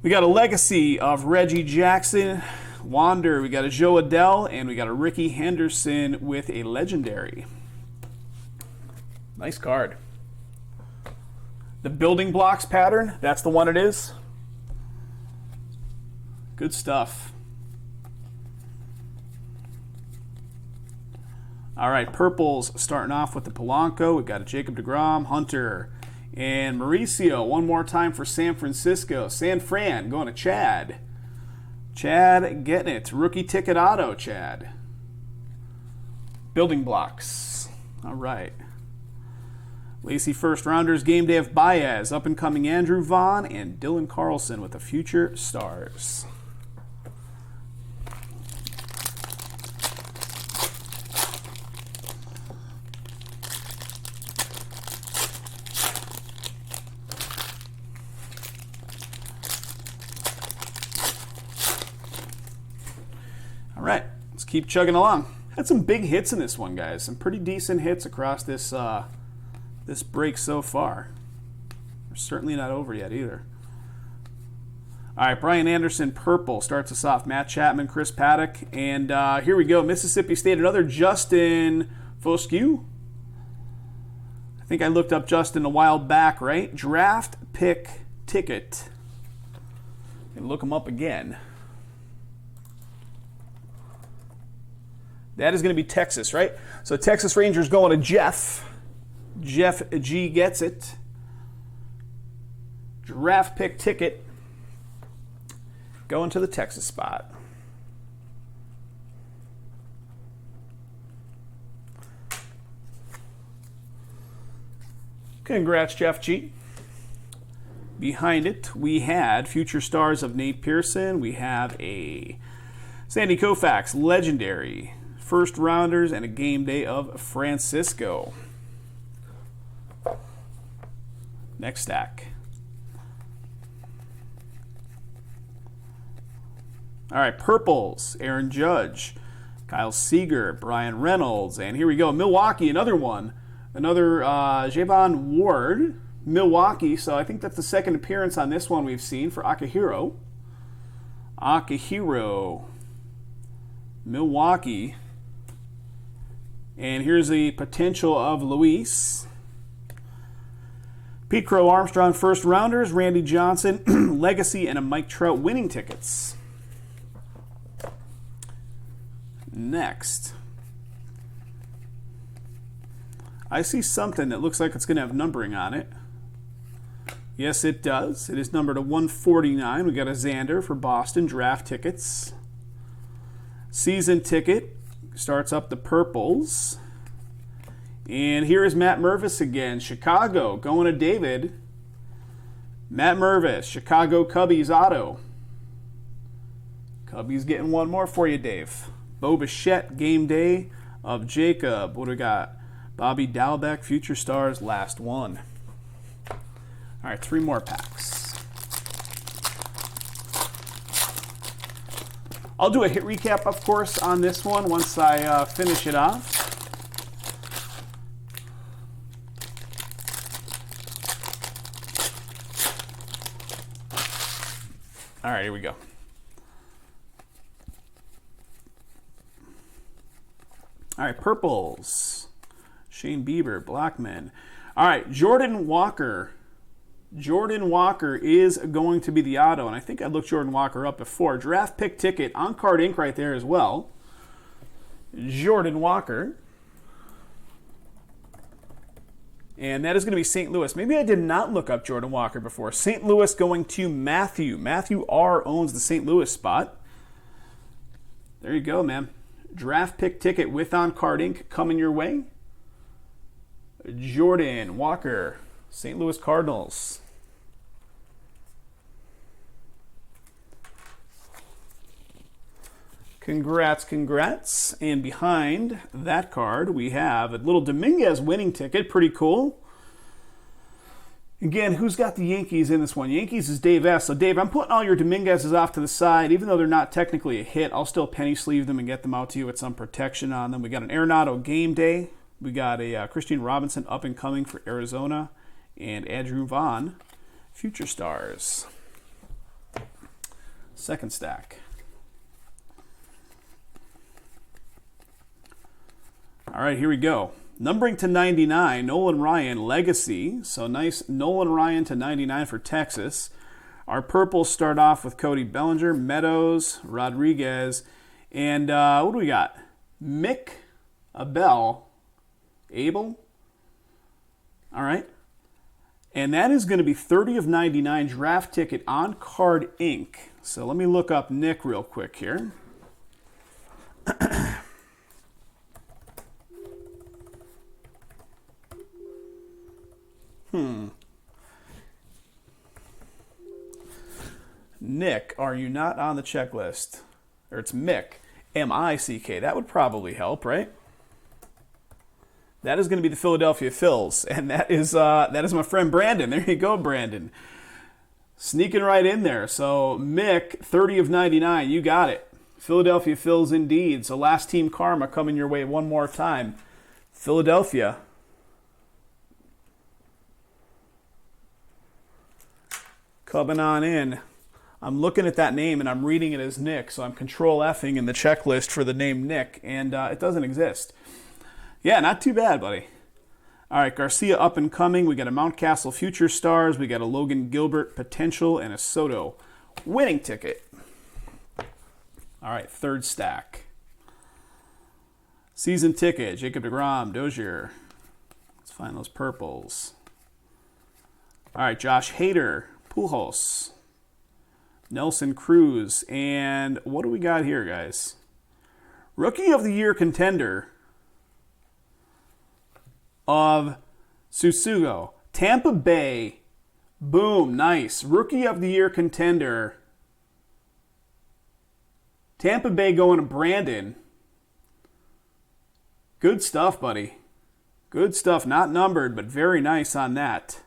We got a legacy of Reggie Jackson, Wander. We got a Joe Adell, and we got a Ricky Henderson with a legendary. Nice card. The building blocks pattern, that's the one it is. Good stuff. All right, purples starting off with the Polanco. We've got a Jacob deGrom, Hunter, and Mauricio. One more time for San Francisco. San Fran going to Chad. Chad getting it. Rookie ticket auto, Chad. Building blocks. All right. Lacey first rounders, game day of Baez, up and coming Andrew Vaughn, and Dylan Carlson with the future stars. All right, let's keep chugging along. Had some big hits in this one, guys. Some pretty decent hits across this this break so far. We're certainly not over yet either. All right, Brian Anderson, purple, starts us off. Matt Chapman, Chris Paddock, and here we go. Mississippi State, another Justin Foscue. I think I looked up Justin a while back, right? Draft pick ticket. And look him up again. That is going to be Texas, right? So Texas Rangers going to Jeff. Jeff G gets it. Draft pick ticket going to the Texas spot. Congrats, Jeff G. Behind it, we had future stars of Nate Pearson. We have a Sandy Koufax, legendary first rounders, and a game day of Francisco. Next stack. All right, purples, Aaron Judge, Kyle Seager, Brian Reynolds, and here we go, Milwaukee, another one. Another Javon Ward, Milwaukee. So I think that's the second appearance on this one we've seen for Akihiro. Akihiro, Milwaukee. And here's the potential of Luis. Pete Crow Armstrong first rounders, Randy Johnson, legacy, and a Mike Trout winning tickets. Next. I see something that looks like it's going to have numbering on it. Yes, it does. It is numbered to 149. We got a Xander for Boston draft tickets. Season ticket starts up the purples. And here is Matt Mervis again. Chicago going to David. Matt Mervis, Chicago Cubbies auto. Cubbies getting one more for you, Dave. Bo Bichette, game day of Jacob. What do we got? Bobby Dalbec, Future Stars, last one. All right, 3 more packs. I'll do a hit recap, of course, on this one once I finish it off. All right, here we go. All right, purples. Shane Bieber, Blackman. All right, Jordan Walker. Jordan Walker is going to be the auto, and I think I looked Jordan Walker up before. Draft pick ticket, on-card ink right there as well. Jordan Walker. And that is going to be St. Louis. Maybe I did not look up Jordan Walker before. St. Louis going to Matthew. Matthew R. owns the St. Louis spot. There you go, man. Draft pick ticket with on-card ink coming your way. Jordan Walker, St. Louis Cardinals. Congrats, congrats. And behind that card, we have a little Dominguez winning ticket. Pretty cool. Again, who's got the Yankees in this one? Yankees is Dave S. So, Dave, I'm putting all your Dominguez's off to the side. Even though they're not technically a hit, I'll still penny sleeve them and get them out to you with some protection on them. We got an Arenado game day. We got a Christian Robinson up and coming for Arizona. And Andrew Vaughn, Future Stars. Second stack. All right, here we go. Numbering to 99, Nolan Ryan, Legacy. So nice Nolan Ryan to 99 for Texas. Our purples start off with Cody Bellinger, Meadows, Rodriguez, and what do we got? Mick Abel. Abel. All right. And that is going to be 30 of 99 draft ticket on card ink. So let me look up Nick real quick here. Nick, are you not on the checklist? Or it's Mick, M-I-C-K. That would probably help, right? That is going to be the Philadelphia Phils, and that is my friend Brandon. There you go, Brandon. Sneaking right in there. So, Mick, 30 of 99. You got it. Philadelphia Phils indeed. So, last team karma coming your way one more time. Philadelphia. Coming on in. I'm looking at that name, and I'm reading it as Nick, so I'm Control-Fing in the checklist for the name Nick, and it doesn't exist. Yeah, not too bad, buddy. All right, Garcia up and coming. We got a Mountcastle Future Stars. We got a Logan Gilbert Potential and a Soto winning ticket. All right, third stack. Season ticket, Jacob deGrom, Dozier. Let's find those purples. All right, Josh Hader, Pujols, Nelson Cruz, and what do we got here, guys? Rookie of the Year contender of Susugo. Tampa Bay. Boom, nice. Rookie of the Year contender. Tampa Bay going to Brandon. Good stuff, buddy. Good stuff. Not numbered, but very nice on that.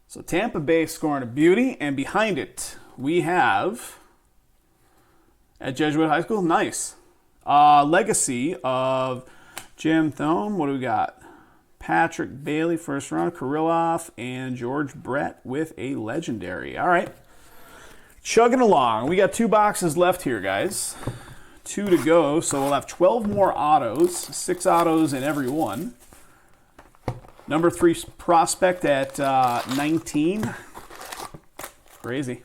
So Tampa Bay scoring a beauty, and behind it we have, at Jesuit High School, nice. Legacy of Jim Thome. What do we got? Patrick Bailey, first round. Kirilloff and George Brett with a legendary. All right. Chugging along. We got 2 boxes left here, guys. 2 to go, so we'll have 12 more autos. 6 autos in every one. Number 3 prospect at 19. Crazy.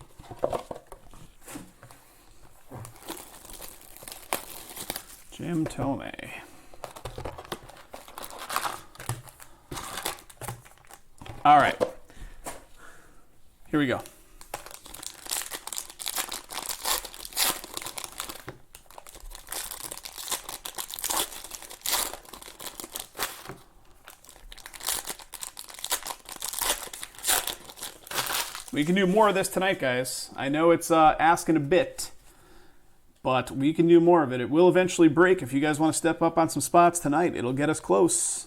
Jim Thome. All right. Here we go. We can do more of this tonight, guys. I know it's asking a bit, but we can do more of it. It will eventually break. If you guys want to step up on some spots tonight, it'll get us close.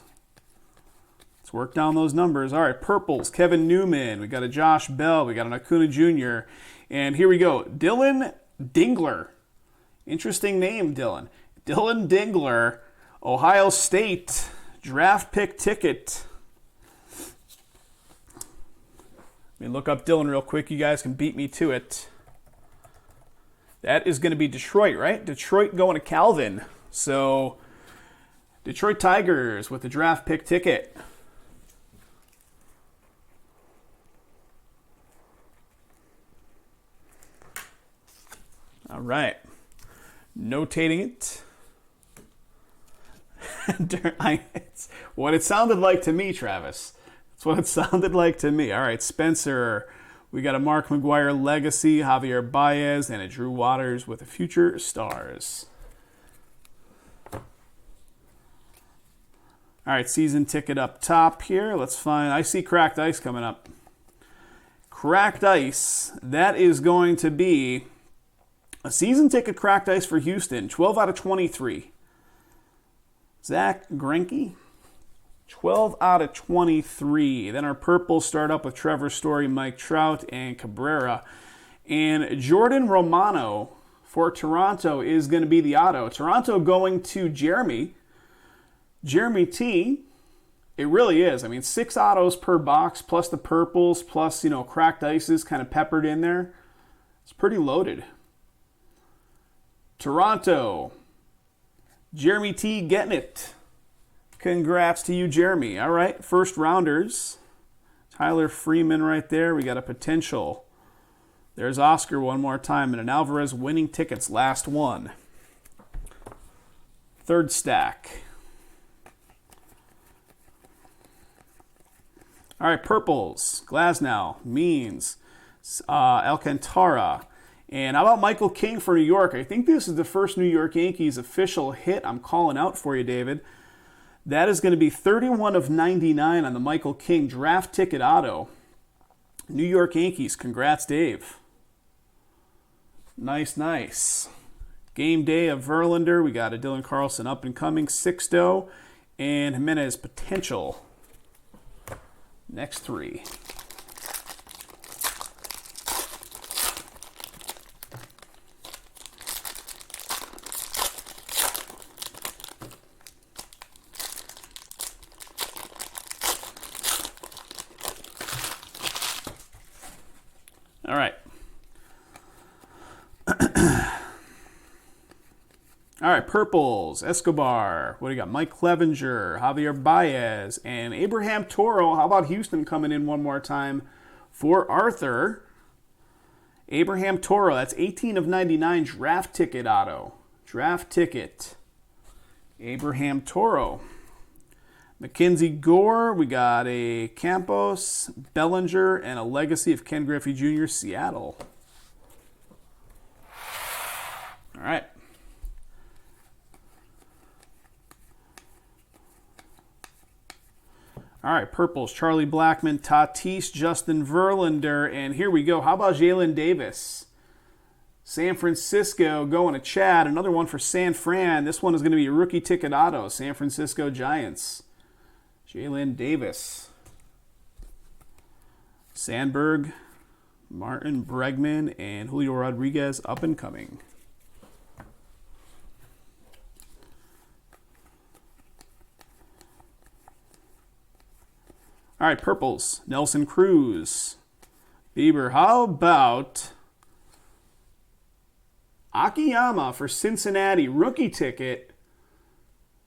Let's work down those numbers. All right, purples, Kevin Newman. We got a Josh Bell. We got an Acuna Jr. And here we go. Dylan Dingler. Interesting name, Dylan. Dylan Dingler, Ohio State, draft pick ticket. Let me look up Dylan real quick. You guys can beat me to it. That is going to be Detroit, right? Detroit going to Calvin. So, Detroit Tigers with the draft pick ticket. All right. Notating it. It's what it sounded like to me, Travis. That's what it sounded like to me. All right, Spencer. We got a Mark McGwire legacy, Javier Baez, and a Drew Waters with the future stars. All right, season ticket up top here. Let's find, I see Cracked Ice coming up. Cracked Ice, that is going to be a season ticket Cracked Ice for Houston, 12 out of 23. Zach Greinke. 12 out of 23. Then our purples start up with Trevor Story, Mike Trout, and Cabrera. And Jordan Romano for Toronto is going to be the auto. Toronto going to Jeremy. Jeremy T. It really is. I mean, 6 autos per box, plus the purples, plus, cracked ices kind of peppered in there. It's pretty loaded. Toronto. Jeremy T. getting it. Congrats to you, Jeremy. All right, first rounders. Tyler Freeman right there. We got a potential. There's Oscar one more time, and an Alvarez winning tickets, last one. Third stack. All right, purples. Glasnow, Means, Alcantara. And how about Michael King for New York? I think this is the first New York Yankees official hit. I'm calling out for you, David. That is going to be 31 of 99 on the Michael King draft ticket auto. New York Yankees. Congrats, Dave. Nice, nice. Game day of Verlander. We got a Dylan Carlson up and coming. Sixto and Jimenez potential. Next 3. All right. All right, purples, Escobar. What do you got? Mike Clevenger, Javier Baez, and Abraham Toro. How about Houston coming in one more time for Arthur? Abraham Toro, that's 18 of 99 draft ticket auto. Draft ticket. Abraham Toro. Mackenzie Gore. We got a Campos, Bellinger, and a legacy of Ken Griffey Jr., Seattle. All right. All right, purples, Charlie Blackmon, Tatis, Justin Verlander, and here we go. How about Jalen Davis? San Francisco going to Chad. Another one for San Fran. This one is going to be a rookie ticket auto, San Francisco Giants. Jalen Davis. Sandberg, Martin Bregman, and Julio Rodriguez up and coming. All right, purples. Nelson Cruz. Bieber. How about Akiyama for Cincinnati? Rookie ticket.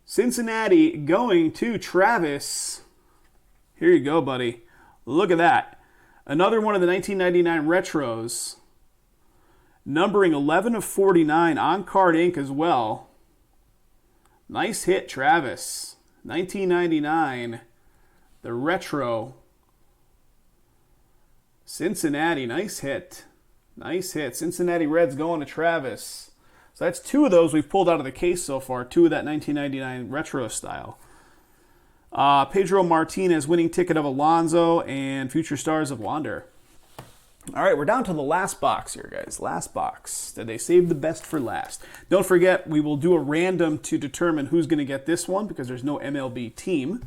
Cincinnati going to Travis. Here you go, buddy. Look at that. Another one of the 1999 retros. Numbering 11 of 49. On-card ink as well. Nice hit, Travis. 1999. The retro. Cincinnati, nice hit. Nice hit. Cincinnati Reds going to Travis. So that's two of those we've pulled out of the case so far. Two of that 1999 retro style. Pedro Martinez, winning ticket of Alonso, and Future Stars of Wander. All right, we're down to the last box here, guys. Last box. Did they save the best for last? Don't forget, we will do a random to determine who's going to get this one because there's no MLB team.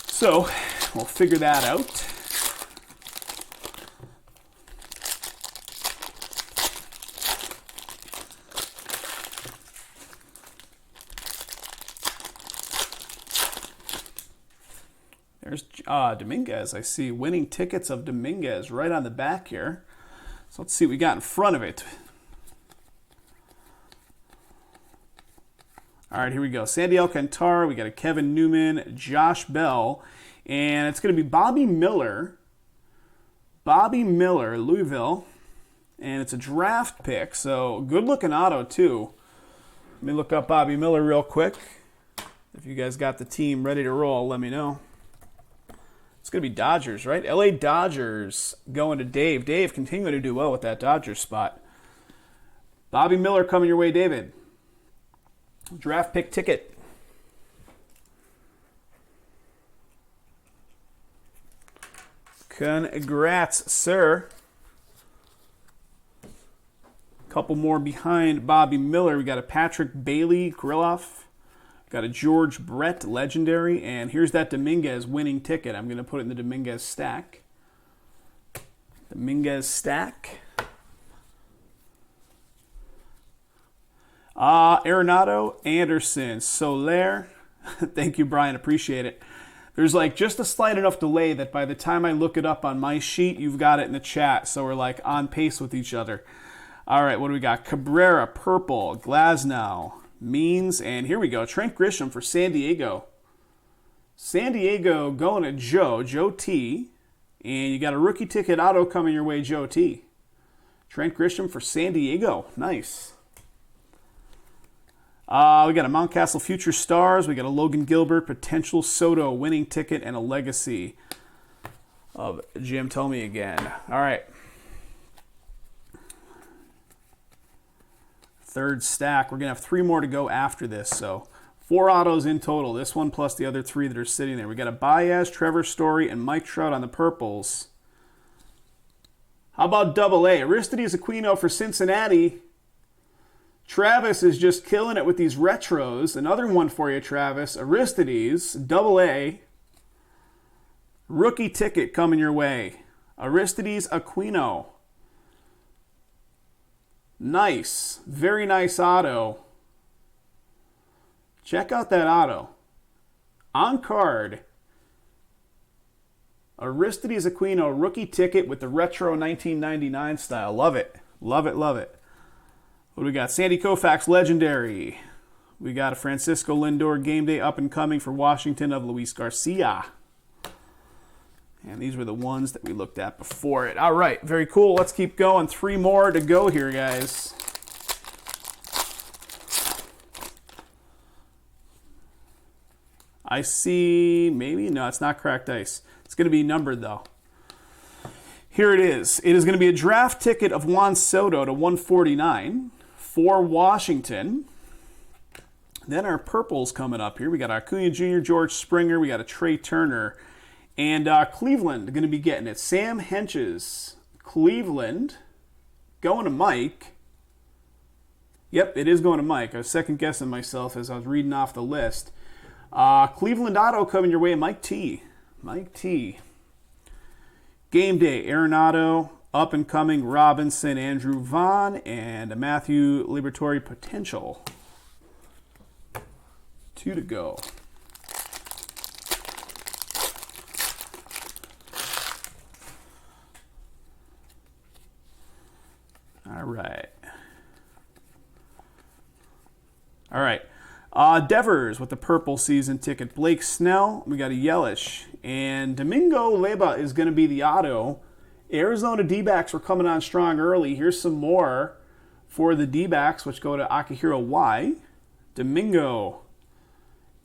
So, we'll figure that out. There's Dominguez. I see winning tickets of Dominguez right on the back here. So let's see what we got in front of it. All right, here we go. Sandy Alcantara. We got a Kevin Newman, Josh Bell, and it's going to be Bobby Miller. Bobby Miller, Louisville, and it's a draft pick. So good-looking auto too. Let me look up Bobby Miller real quick. If you guys got the team ready to roll, let me know. It's going to be Dodgers, right? LA Dodgers going to Dave. Dave continuing to do well with that Dodgers spot. Bobby Miller coming your way, David. Draft pick ticket. Congrats, sir. Couple more behind Bobby Miller. We got a Patrick Bailey, Grilloff. Got a George Brett, legendary. And here's that Dominguez winning ticket. I'm going to put it in the Dominguez stack. Dominguez stack. Arenado, Anderson, Soler. Thank you, Brian. Appreciate it. There's like just a slight enough delay that by the time I look it up on my sheet, you've got it in the chat. So we're like on pace with each other. All right, what do we got? Cabrera, purple, Glasnow, Means, and here we go. Trent Grisham for San Diego. San Diego going to Joe T. And you got a rookie ticket auto coming your way, Joe T. Trent Grisham for San Diego. Nice. We got a Mountcastle Future Stars. We got a Logan Gilbert, potential Soto winning ticket, and a legacy of Jim Thome again. All right. Third stack. We're going to have three more to go after this. So 4 autos in total. This one plus the other 3 that are sitting there. We got a Baez, Trevor Story, and Mike Trout on the purples. How about double A? Aristides Aquino for Cincinnati. Travis is just killing it with these retros. Another one for you, Travis. Aristides, double A. Rookie ticket coming your way. Aristides Aquino. Nice. Very nice auto. Check out that auto. On card. Aristides Aquino, rookie ticket with the retro 1999 style. Love it. Love it, love it. What do we got? Sandy Koufax, legendary. We got a Francisco Lindor game day up and coming for Washington of Luis Garcia. And these were the ones that we looked at before it. All right, very cool. Let's keep going. 3 more to go here, guys. I see, maybe, no, it's not cracked ice. It's going to be numbered, though. Here it is. It is going to be a draft ticket of Juan Soto to 149 for Washington. Then our purples coming up here. We got Acuna Jr., George Springer. We got a Trey Turner. And Cleveland going to be getting it. Sam Henches, Cleveland, going to Mike. Yep, it is going to Mike. I was second-guessing myself as I was reading off the list. Cleveland Auto coming your way, Mike T. Mike T. Game day, Arenado, up-and-coming Robinson, Andrew Vaughn, and a Matthew Liberatore potential. 2 to go. All right. All right. Devers with the purple season ticket. Blake Snell. We got a Yelich. And Domingo Leyba is going to be the auto. Arizona D-backs were coming on strong early. Here's some more for the D-backs, which go to Akihiro Y. Domingo.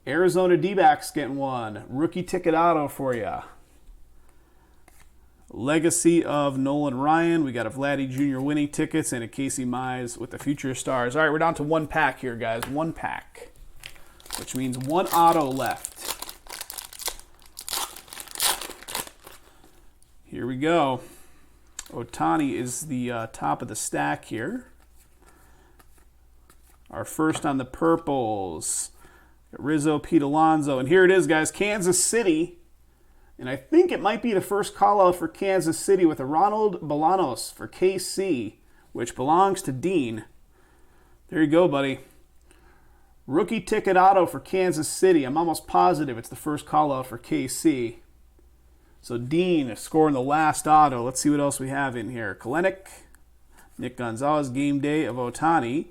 Arizona D-backs getting one. Rookie ticket auto for you. Legacy of Nolan Ryan. We got a Vladdy Jr. winning tickets and a Casey Mize with the future stars. All right, we're down to 1 pack here, guys. 1 pack, which means 1 auto left. Here we go. Ohtani is the top of the stack here. Our first on the purples. Rizzo, Pete Alonso. And here it is, guys. Kansas City. And I think it might be the first call-out for Kansas City with a Ronald Bolanos for KC, which belongs to Dean. There you go, buddy. Rookie ticket auto for Kansas City. I'm almost positive it's the first call-out for KC. So Dean is scoring the last auto. Let's see what else we have in here. Kalenic, Nick Gonzalez, game day of Ohtani,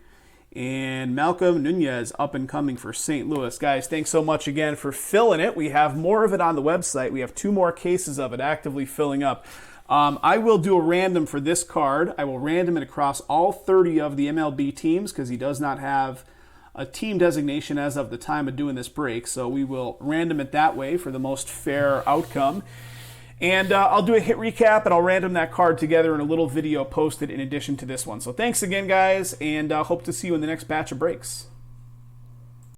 and Malcolm Nunez up and coming for St. Louis. Guys, thanks so much again for filling it. We have more of it on the website. We have 2 more cases of it actively filling up. I will do a random for this card. I will random it across all 30 of the MLB teams because he does not have a team designation as of the time of doing this break. So we will random it that way for the most fair outcome. And I'll do a hit recap, and I'll random that card together in a little video posted in addition to this one. So thanks again, guys, and hope to see you in the next batch of breaks.